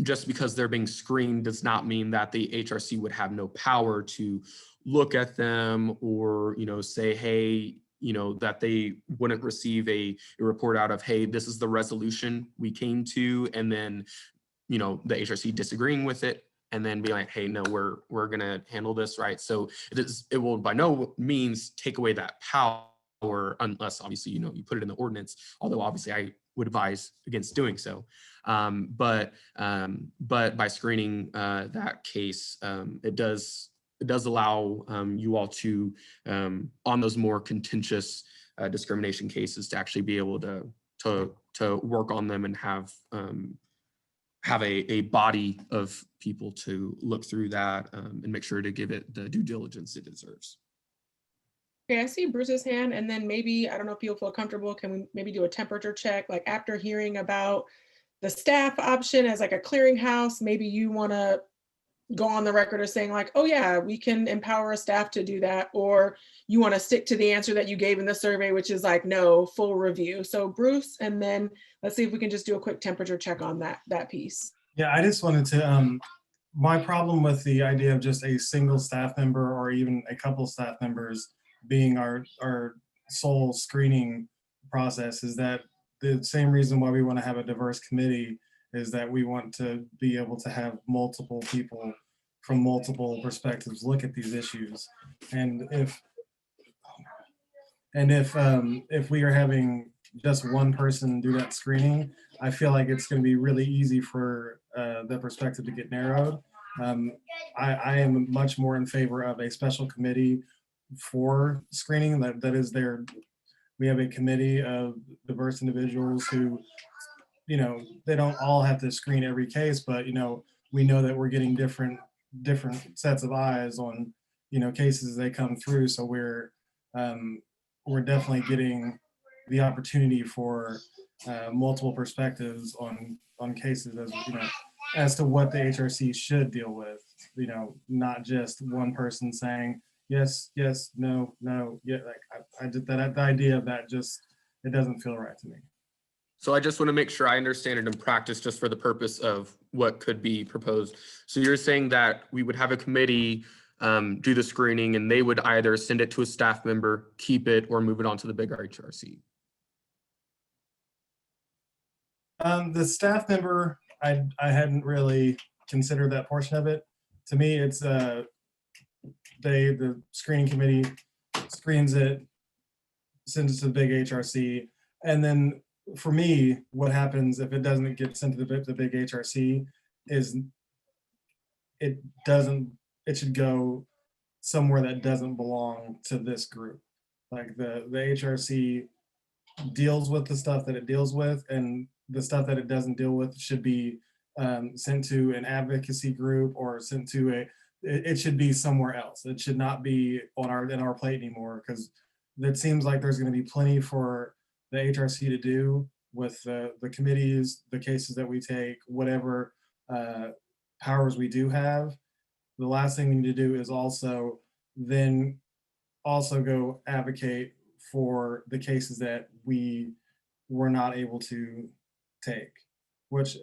just because they're being screened does not mean that the HRC would have no power to look at them or, you know, say, hey, you know, that they wouldn't receive a report out of, hey, this is the resolution we came to, and then, you know, the HRC disagreeing with it, and then be like, hey, no, we're gonna handle this, right? So it will by no means take away that power, unless obviously, you know, you put it in the ordinance, although obviously I would advise against doing so. But by screening that case, it does allow you all to, on those more contentious discrimination cases, to actually be able to work on them and have have a body of people to look through that and make sure to give it the due diligence it deserves. Okay, I see Bruce's hand, and then maybe, I don't know if you'll feel comfortable, can we maybe do a temperature check? Like after hearing about the staff option as like a clearinghouse, maybe you want to go on the record as saying like, oh yeah, we can empower a staff to do that, or you want to stick to the answer that you gave in the survey, which is like, no, full review. So Bruce, and then let's see if we can just do a quick temperature check on that piece. Yeah, I just wanted to, my problem with the idea of just a single staff member or even a couple staff members being our sole screening process is that the same reason why we want to have a diverse committee is that we want to be able to have multiple people from multiple perspectives look at these issues. And if we are having just one person do that screening, I feel like it's going to be really easy for the perspective to get narrowed. I am much more in favor of a special committee for screening that is there. We have a committee of diverse individuals who, you know, they don't all have to screen every case, but you know, we know that we're getting different sets of eyes on, you know, cases as they come through. So we're definitely getting the opportunity for multiple perspectives on cases, as you know, as to what the HRC should deal with. You know, not just one person saying yes, yes, no, no, yeah. Like I did that. The idea of that just, it doesn't feel right to me. So I just want to make sure I understand it in practice, just for the purpose of what could be proposed. So you're saying that we would have a committee do the screening, and they would either send it to a staff member, keep it, or move it on to the big HRC. The staff member, I hadn't really considered that portion of it. To me, it's the screening committee screens it, sends it to the big HRC, and then for me, what happens if it doesn't get sent to the big HRC is it should go somewhere that doesn't belong to this group. Like the HRC deals with the stuff that it deals with, and the stuff that it doesn't deal with should be sent to an advocacy group or sent to it should be somewhere else. It should not be on our plate anymore, because it seems like there's going to be plenty for the HRC to do with the committees, the cases that we take, whatever powers we do have. The last thing we need to do is also go advocate for the cases that we were not able to take, which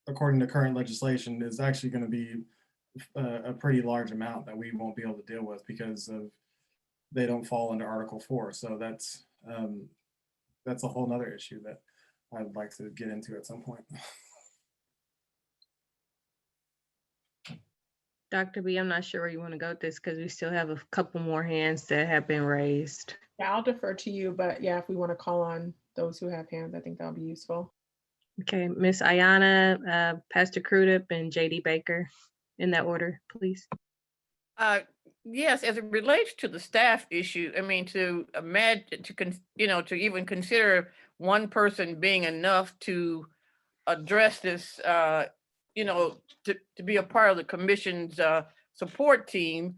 according to current legislation is actually going to be a pretty large amount that we won't be able to deal with because of they don't fall under Article 4. So that's a whole nother issue that I'd like to get into at some point. Dr. B, I'm not sure where you want to go with this because we still have a couple more hands that have been raised. Yeah, I'll defer to you, but yeah, if we want to call on those who have hands, I think that'll be useful. Okay, Miss Ayana, Pastor Crudup, and JD Baker, in that order, please. Yes, as it relates to the staff issue, I mean, to imagine, to even consider one person being enough to address this, to be a part of the commission's support team,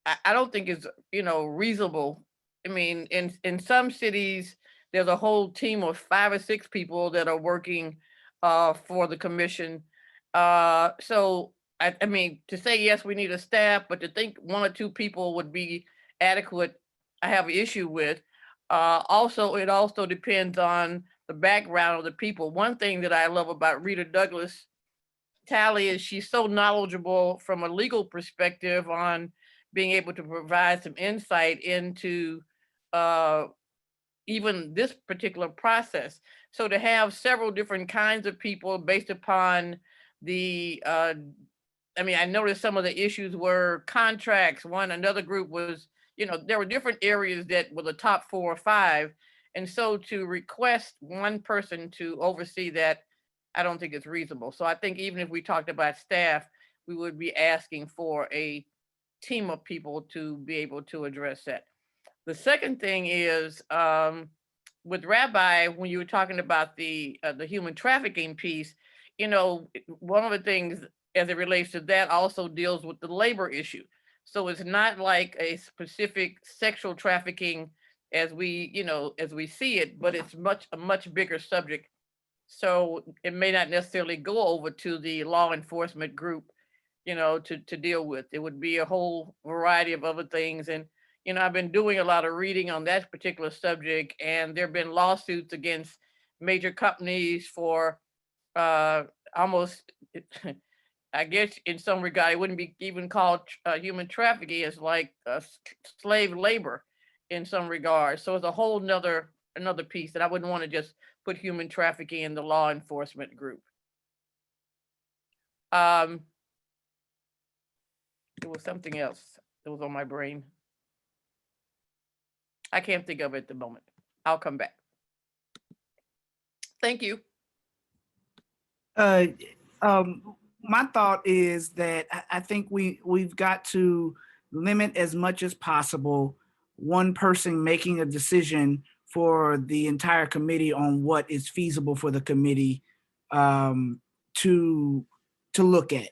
I don't think is, reasonable. I mean, in some cities, there's a whole team of 5 or 6 people that are working for the commission. So I mean, to say, yes, we need a staff, but to think 1 or 2 people would be adequate, I have an issue with. Also, it also depends on the background of the people. One thing that I love about Rita Douglas Talley is she's so knowledgeable from a legal perspective on being able to provide some insight into even this particular process. So to have several different kinds of people based upon the, I noticed some of the issues were contracts. Another group was, there were different areas that were the top 4 or 5. And so to request one person to oversee that, I don't think it's reasonable. So I think even if we talked about staff, we would be asking for a team of people to be able to address that. The second thing is with Rabbi, when you were talking about the human trafficking piece, you know, one of the things as it relates to that also deals with the labor issue. So it's not like a specific sexual trafficking as we, you know, as we see it, but it's a much bigger subject. So it may not necessarily go over to the law enforcement group, you know, to deal with. It would be a whole variety of other things. And, you know, I've been doing a lot of reading on that particular subject, and there have been lawsuits against major companies for almost, I guess in some regard, it wouldn't be even called human trafficking. It's like slave labor in some regard. So it's a whole another piece that I wouldn't want to just put human trafficking in the law enforcement group. There was something else that was on my brain. I can't think of it at the moment. I'll come back. Thank you. My thought is that I think we've got to limit as much as possible one person making a decision for the entire committee on what is feasible for the committee to look at.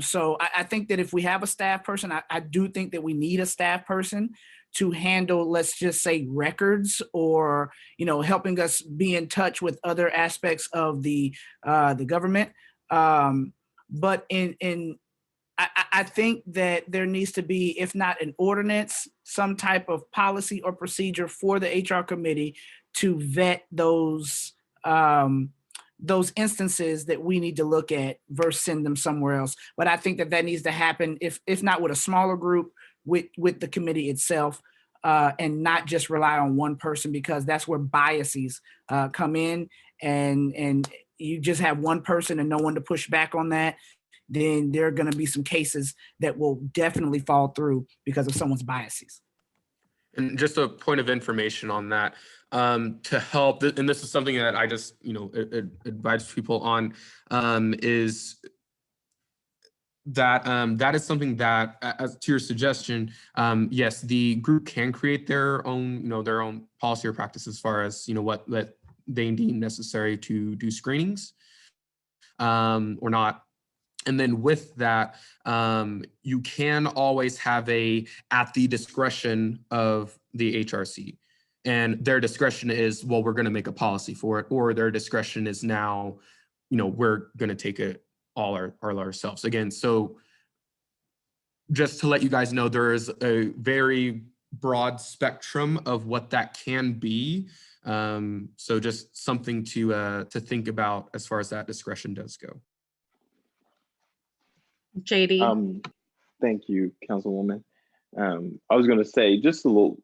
So I think that if we have a staff person, I do think that we need a staff person to handle, let's just say, records, or, you know, helping us be in touch with other aspects of the government. But I think that there needs to be, if not an ordinance, some type of policy or procedure for the HR committee to vet those instances that we need to look at versus send them somewhere else. But I think that needs to happen, if not with a smaller group, with the committee itself, and not just rely on one person, because that's where biases come in, and you just have one person and no one to push back on that, then there are going to be some cases that will definitely fall through because of someone's biases. And just a point of information on that, to help, and this is something that I just, you know, advise people on, is that that is something that, as to your suggestion, yes, the group can create their own, you know, their own policy or practice as far as, you know, what they deem necessary to do screenings or not. And then with that, you can always have at the discretion of the HRC. And their discretion is, well, we're going to make a policy for it, or their discretion is now, you know, we're going to take it all ourselves. Again, so just to let you guys know, there is a very broad spectrum of what that can be. So just something to think about as far as that discretion does go. JD. Thank you, Councilwoman. I was going to say just a little,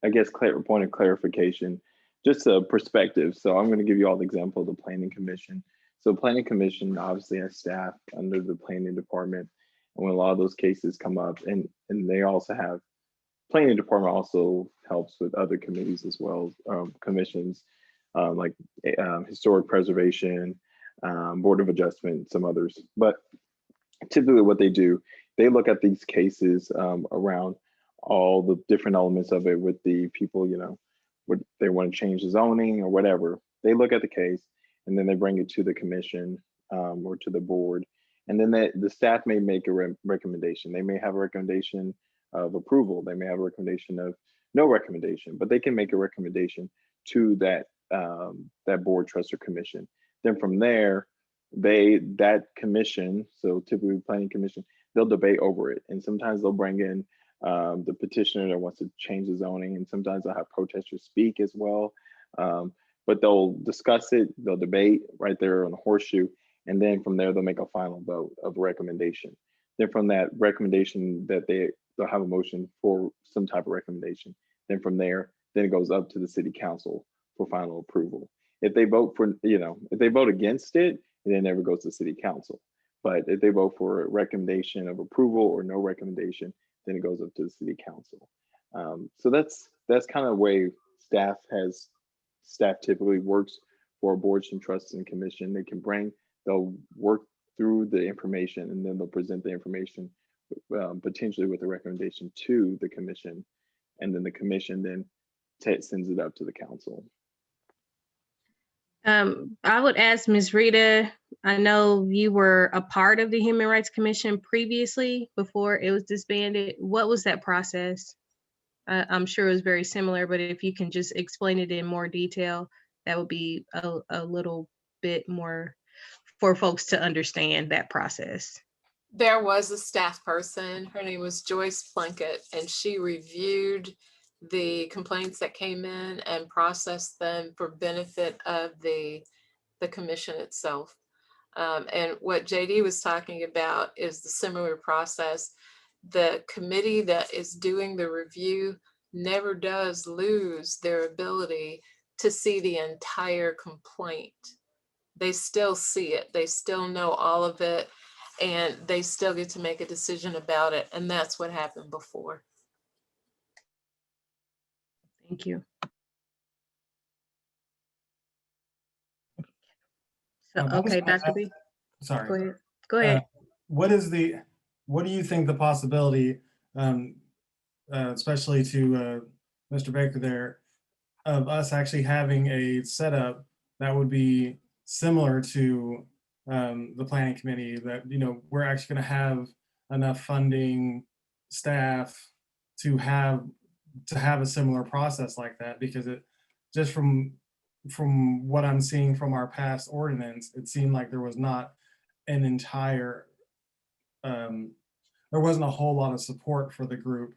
I guess, point of clarification, just a perspective. So I'm going to give you all the example of the Planning Commission. So Planning Commission obviously has staff under the Planning Department. And when a lot of those cases come up, and they also have, Planning Department also helps with other committees as well, commissions, like Historic Preservation, Board of Adjustment, some others. But typically what they do, they look at these cases around all the different elements of it with the people, you know, what they want to change the zoning or whatever. They look at the case and then they bring it to the commission or to the board. And then the staff may make a recommendation. They may have a recommendation of approval. They may have a recommendation of no recommendation, but they can make a recommendation to that board, trust, or commission. Then from there, that commission, so typically Planning Commission, they'll debate over it. And sometimes they'll bring in the petitioner that wants to change the zoning, and sometimes they'll have protesters speak as well. But they'll discuss it, they'll debate right there on the horseshoe, and then from there they'll make a final vote of recommendation. Then from that recommendation, that they'll have a motion for some type of recommendation. Then from there, then it goes up to the city council for final approval. If they vote for, you know, if they vote against it, then it never goes to city council. But if they vote for a recommendation of approval or no recommendation, then it goes up to the city council. So that's kind of the way staff typically works for boards and trusts and commission. They'll work through the information, and then they'll present the information potentially with a recommendation to the commission. And then the commission then Ted sends it up to the council. I would ask Ms. Rita, I know you were a part of the Human Rights Commission previously before it was disbanded. What was that process? I'm sure it was very similar, but if you can just explain it in more detail, that would be a little bit more for folks to understand that process. There was a staff person, her name was Joyce Plunkett, and she reviewed the complaints that came in and processed them for benefit of the commission itself. And what JD was talking about is the similar process. The committee that is doing the review never does lose their ability to see the entire complaint. They still see it, they still know all of it, and they still get to make a decision about it. And that's what happened before. Thank you. So, I was okay, gonna Dr. B. Sorry. Go ahead. Go ahead. What do you think the possibility, especially to Mr. Baker there, of us actually having a setup that would be similar to the planning committee, that, you know, we're actually going to have enough funding, staff to have a similar process like that? Because it just from what I'm seeing from our past ordinance, it seemed like there was not an entire there wasn't a whole lot of support for the group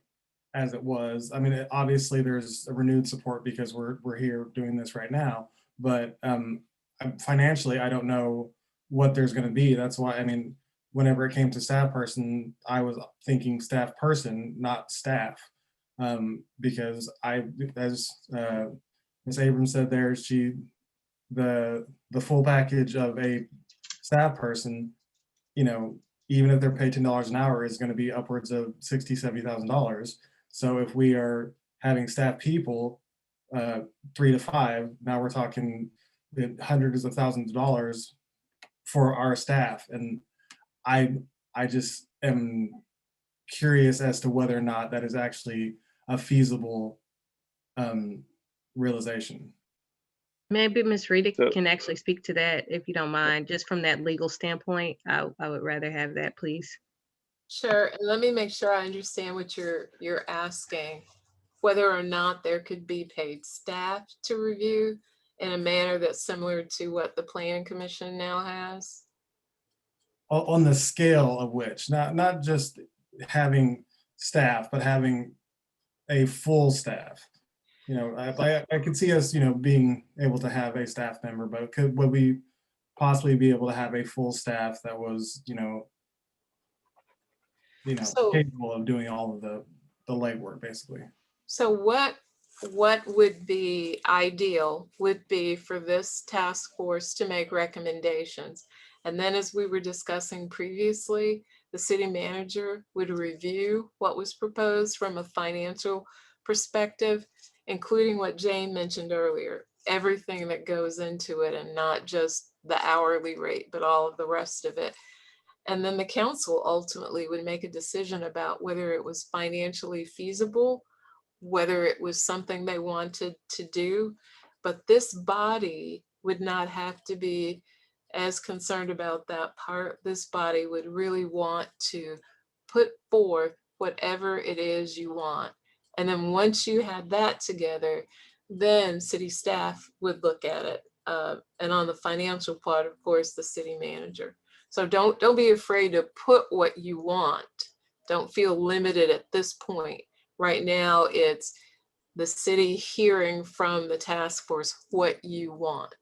as it was. I mean, obviously there's a renewed support because we're here doing this right now, but financially, I don't know what there's going to be. That's why, I mean, whenever it came to staff person, I was thinking staff person, not staff, because as Ms. Abrams said there, the full package of a staff person, you know, even if they're paid $10 an hour, is going to be upwards of $60,000, $70,000. So if we are having staff people, 3 to 5, now we're talking hundreds of thousands of dollars for our staff. And I just am curious as to whether or not that is actually a feasible realization. Maybe Ms. Rita can actually speak to that, if you don't mind, just from that legal standpoint. I would rather have that, please. Sure, and let me make sure I understand what you're asking. Whether or not there could be paid staff to review in a manner that's similar to what the Planning Commission now has? On the scale of which, not just having staff, but having a full staff. You know, I could see us, you know, being able to have a staff member, but would we possibly be able to have a full staff that was, you know, capable of doing all of the legwork, basically? So what would be ideal would be for this task force to make recommendations. And then, as we were discussing previously, the city manager would review what was proposed from a financial perspective, including what Jane mentioned earlier, everything that goes into it, and not just the hourly rate, but all of the rest of it. And then the council ultimately would make a decision about whether it was financially feasible, whether it was something they wanted to do. But this body would not have to be as concerned about that part. This body would really want to put forth whatever it is you want. And then once you had that together, then city staff would look at it. And on the financial part, of course, the city manager. So don't be afraid to put what you want. Don't feel limited at this point. Right now, it's the city hearing from the task force what you want.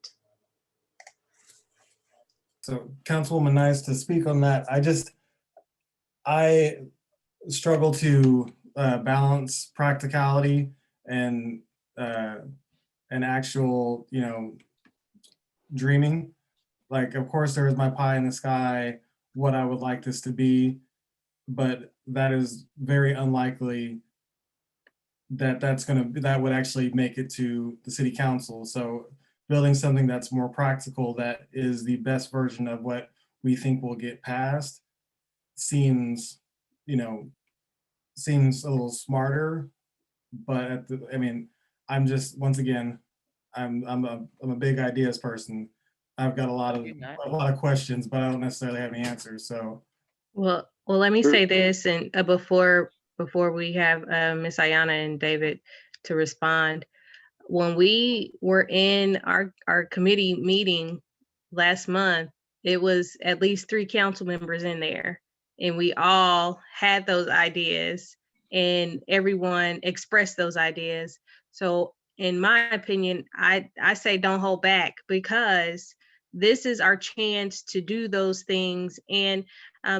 So Councilwoman Nice, to speak on that, I struggle to balance practicality and actual, you know, dreaming. Like, of course, there is my pie in the sky, what I would like this to be, but that is very unlikely that would actually make it to the city council. So building something that's more practical, that is the best version of what we think will get passed, seems a little smarter. But I mean, I'm just, once again, I'm a big ideas person. I've got a lot of questions, but I don't necessarily have any answers. So Well, let me say this, and before we have Miss Ayana and David to respond. When we were in our committee meeting last month, it was at least 3 council members in there, and we all had those ideas, and everyone expressed those ideas. So in my opinion, I say don't hold back, because this is our chance to do those things. And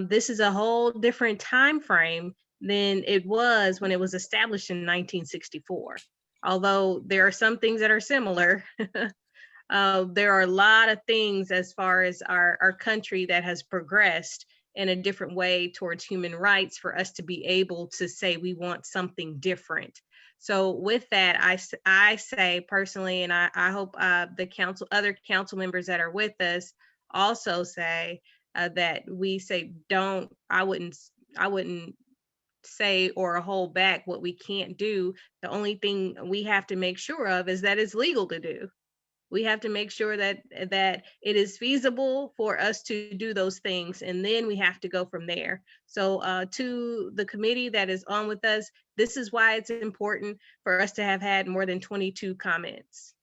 this is a whole different time frame than it was when it was established in 1964. Although there are some things that are similar, there are a lot of things as far as our country that has progressed in a different way towards human rights for us to be able to say we want something different. So with that, I say personally, and I hope the other council members that are with us also say that we say I wouldn't say or hold back what we can't do. The only thing we have to make sure of is that it's legal to do. We have to make sure that it is feasible for us to do those things, and then we have to go from there. So to the committee that is on with us, this is why it's important for us to have had more than 22 comments.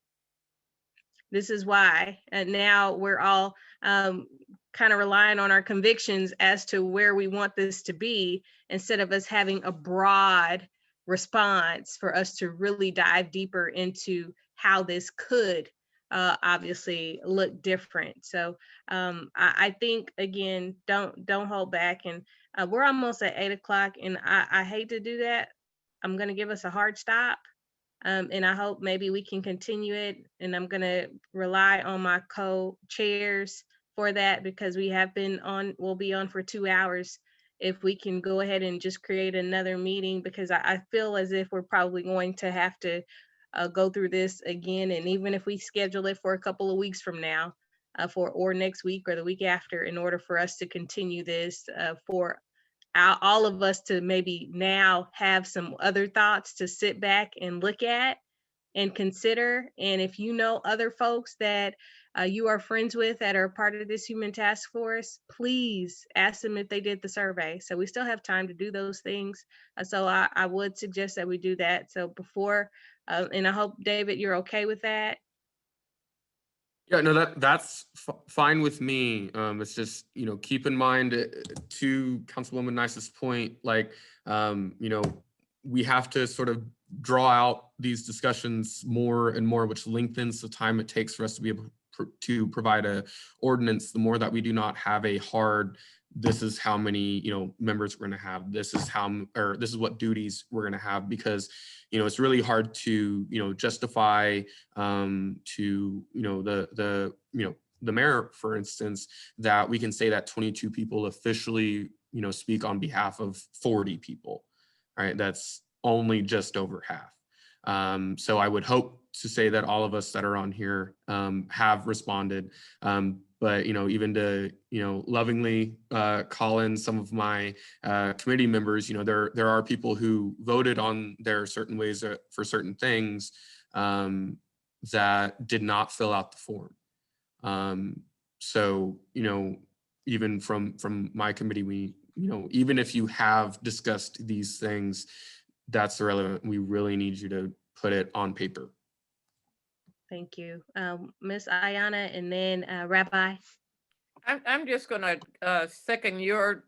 This is why, and now we're all kind of relying on our convictions as to where we want this to be, instead of us having a broad response for us to really dive deeper into how this could obviously look different. So I think, again, don't hold back. And we're almost at 8 o'clock, and I hate to do that. I'm going to give us a hard stop. And I hope maybe we can continue it. And I'm going to rely on my co-chairs for that, because we'll be on for 2 hours. If we can go ahead and just create another meeting, because I feel as if we're probably going to have to go through this again. And even if we schedule it for a couple of weeks from now, or next week or the week after, in order for us to continue this, for all of us to maybe now have some other thoughts to sit back and look at and consider. And if you know other folks that you are friends with that are part of this human task force, please ask them if they did the survey. So we still have time to do those things. So I would suggest that we do that. So before, and I hope, David, you're okay with that. Yeah, no, that's fine with me. It's just, keep in mind, to Councilwoman Nice's point, like, we have to sort of draw out these discussions more and more, which lengthens the time it takes for us to be able to provide a ordinance. The more that we do not have a hard, this is how many, members we're going to have, this is what duties we're going to have, because, it's really hard to, justify to, the mayor, for instance, that we can say that 22 people officially, speak on behalf of 40 people, right? That's only just over half. So I would hope to say that all of us that are on here have responded. But, even to, lovingly call in some of my committee members, there are people who voted on their certain ways for certain things that did not fill out the form. So, even from my committee, we, even if you have discussed these things, that's irrelevant. We really need you to put it on paper. Thank you. Ms. Ayana, and then Rabbi. I'm just gonna second your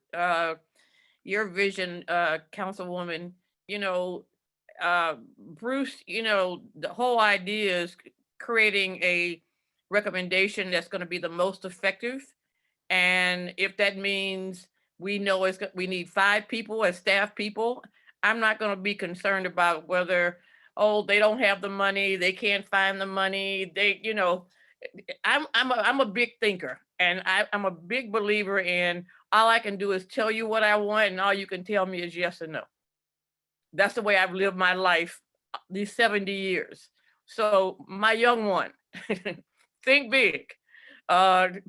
vision, Councilwoman. Bruce, the whole idea is creating a recommendation that's going to be the most effective. And if that means we know we need 5 people as staff people, I'm not going to be concerned about whether, they don't have the money, they can't find the money. I'm a big thinker, and I'm a big believer in all I can do is tell you what I want, and all you can tell me is yes or no. That's the way I've lived my life these 70 years. So my young one, think big, and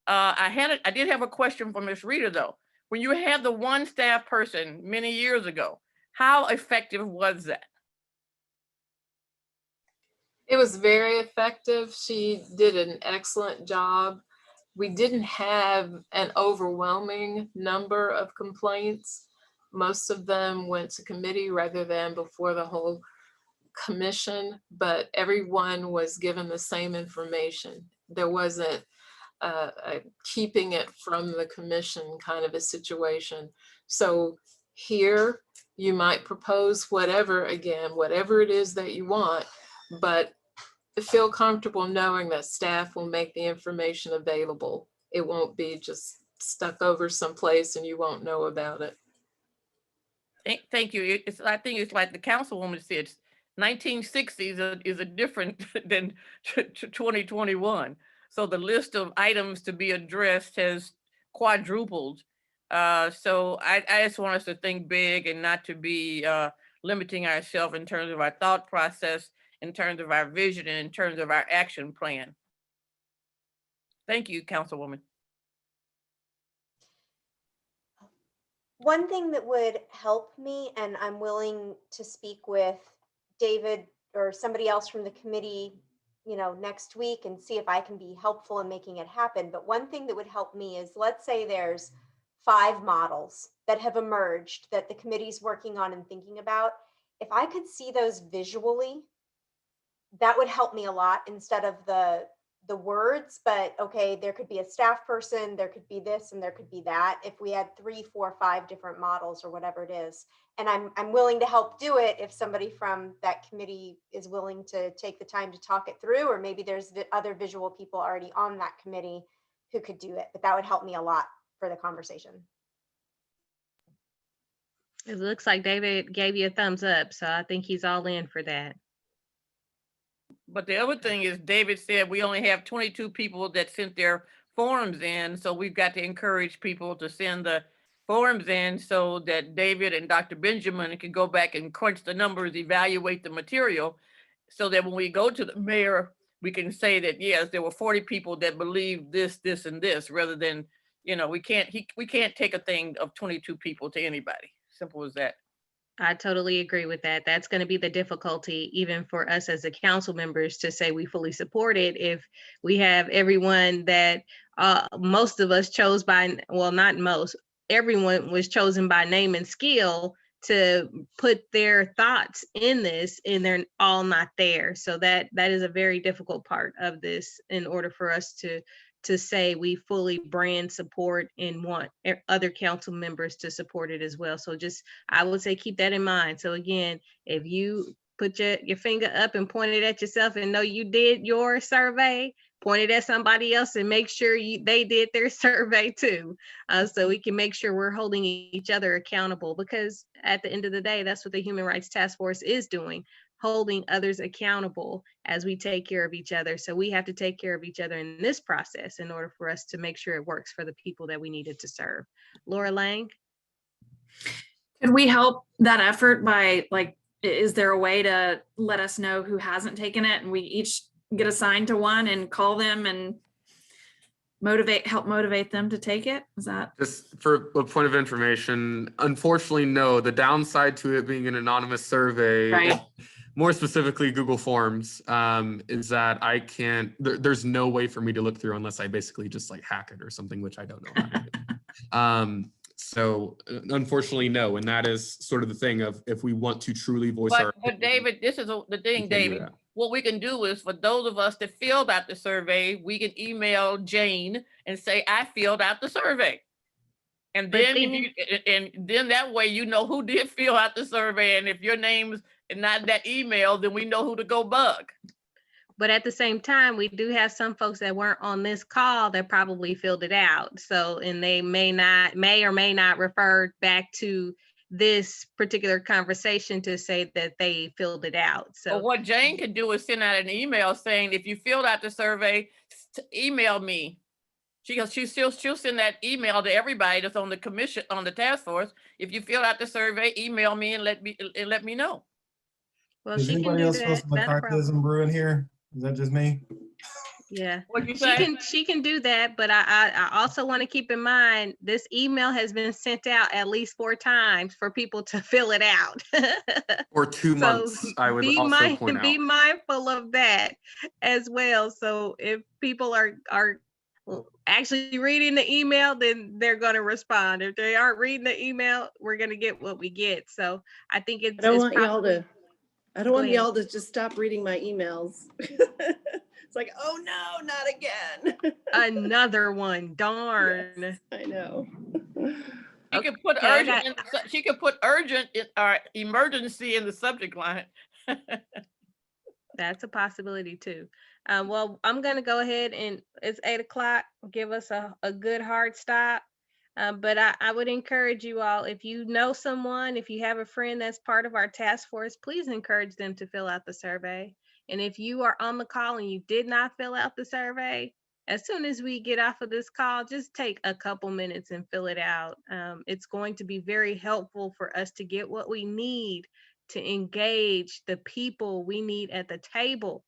I did have a question for Ms. Rita though. When you had the one staff person many years ago, how effective was that? It was very effective. She did an excellent job. We didn't have an overwhelming number of complaints. Most of them went to committee rather than before the whole commission, but everyone was given the same information. There wasn't a keeping it from the commission kind of a situation. So here you might propose whatever, again, whatever it is that you want, but feel comfortable knowing that staff will make the information available. It won't be just stuck over someplace and you won't know about it. Thank you. I think it's like the councilwoman said, 1960s is a different than 2021. So the list of items to be addressed has quadrupled. So I just want us to think big and not to be limiting ourselves in terms of our thought process, in terms of our vision, and in terms of our action plan. Thank you, Councilwoman. One thing that would help me, and I'm willing to speak with David or somebody else from the committee, next week and see if I can be helpful in making it happen. But one thing that would help me is, let's say there's 5 models that have emerged that the committee's working on and thinking about. If I could see those visually, that would help me a lot instead of the words. But okay, there could be a staff person, there could be this, and there could be that. If we had 3, 4, 5 different models or whatever it is, and I'm willing to help do it if somebody from that committee is willing to take the time to talk it through, or maybe there's other visual people already on that committee who could do it. But that would help me a lot for the conversation. It looks like David gave you a thumbs up, so I think he's all in for that. But the other thing is, David said we only have 22 people that sent their forms in, so we've got to encourage people to send the forms in so that David and Dr. Benjamin can go back and crunch the numbers, evaluate the material, so that when we go to the mayor, we can say that, yes, there were 40 people that believe this, this, and this, rather than, we can't take a thing of 22 people to anybody. Simple as that. I totally agree with that. That's going to be the difficulty, even for us as the council members, to say we fully support it if we have everyone that most of us chose by, well, not most, everyone was chosen by name and skill to put their thoughts in this, and they're all not there. So that is a very difficult part of this, in order for us to say we fully brand support and want other council members to support it as well. So just, I would say, keep that in mind. So again, if you put your finger up and point it at yourself and know you did your survey, point it at somebody else and make sure they did their survey too. So we can make sure we're holding each other accountable, because at the end of the day, that's what the Human Rights Task Force is doing, holding others accountable as we take care of each other. So we have to take care of each other in this process in order for us to make sure it works for the people that we needed to serve. Laura Lang? Could we help that effort by, is there a way to let us know who hasn't taken it, and we each get assigned to one and call them and help motivate them to take it? Is that? Just for a point of information, unfortunately, no. The downside to it being an anonymous survey, Right. More specifically Google Forms, is that I can't, there's no way for me to look through unless I basically just hack it or something, which I don't know how to do. So unfortunately, no. And that is sort of the thing of, if we want to truly voice our. But David, this is the thing, David. What we can do is, for those of us that filled out the survey, we can email Jane and say, I filled out the survey. And then then that way, who did fill out the survey. And if your name's not that email, then we know who to go bug. But at the same time, we do have some folks that weren't on this call that probably filled it out. So, and they may or may not refer back to this particular conversation to say that they filled it out. So what Jane can do is send out an email saying, if you filled out the survey, email me. She'll send that email to everybody that's on the commission, on the task force. If you fill out the survey, email me and let me know. Well, Does anybody else feel some McCarthyism brewing here? Is that just me? Yeah, What'd you say? she can do that, but I also want to keep in mind this email has been sent out at least 4 times for people to fill it out. Or 2 So months, I would also point be out. mindful of that as well. So if people are actually reading the email, then they're going to respond. If they aren't reading the email, we're going to get what we get. So I think it's. I don't want Go ahead. y'all to just stop reading my emails. It's like, oh no, not again. Another one. Darn. Yes, I know. She could put Okay, I urgent. She could put urgent or emergency in the subject line. That's a possibility too. Well, I'm gonna go ahead and it's 8 o'clock. Give us a good hard stop. But I would encourage you all, if you know someone, if you have a friend that's part of our task force, please encourage them to fill out the survey. And if you are on the call and you did not fill out the survey, as soon as we get off of this call, just take a couple minutes and fill it out. It's going to be very helpful for us to get what we need to engage the people we need at the table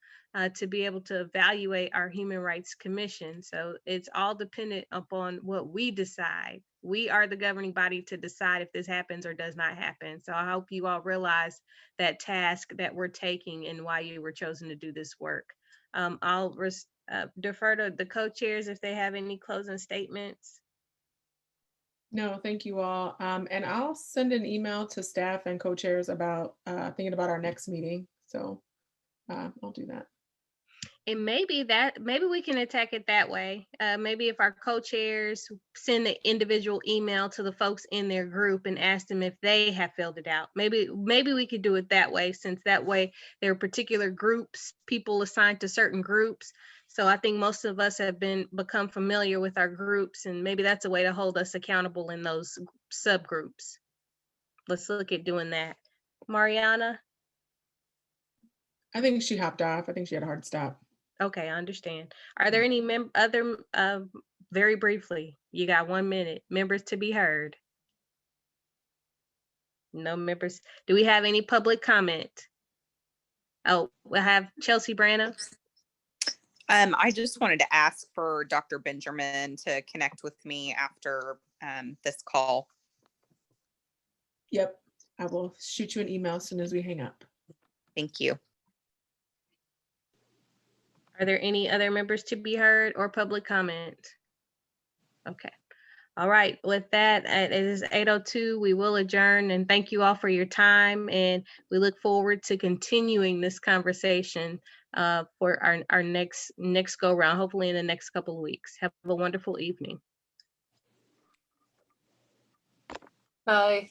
to be able to evaluate our Human Rights Commission. So it's all dependent upon what we decide. We are the governing body to decide if this happens or does not happen. So I hope you all realize that task that we're taking and why you were chosen to do this work. I'll defer to the co-chairs if they have any closing statements. No, thank you all. And I'll send an email to staff and co-chairs about thinking about our next meeting. So I'll do that. And maybe we can attack it that way. Maybe if our co-chairs send the individual email to the folks in their group and ask them if they have filled it out. Maybe we could do it that way, since that way there are particular groups, people assigned to certain groups. So I think most of us have become familiar with our groups, and maybe that's a way to hold us accountable in those subgroups. Let's look at doing that. Mariana? I think she hopped off. I think she had a hard stop. Okay, I understand. Are there any other, very briefly, you got 1 minute, members to be heard? No members. Do we have any public comment? Oh, we have Chelsea Branna. I just wanted to ask for Dr. Benjamin to connect with me after this call. Yep, I will shoot you an email as soon as we hang up. Thank you. Are there any other members to be heard or public comment? Okay. All right. With that, it is 8:02. We will adjourn, and thank you all for your time. And we look forward to continuing this conversation for our next go round, hopefully in the next couple of weeks. Have a wonderful evening. Bye.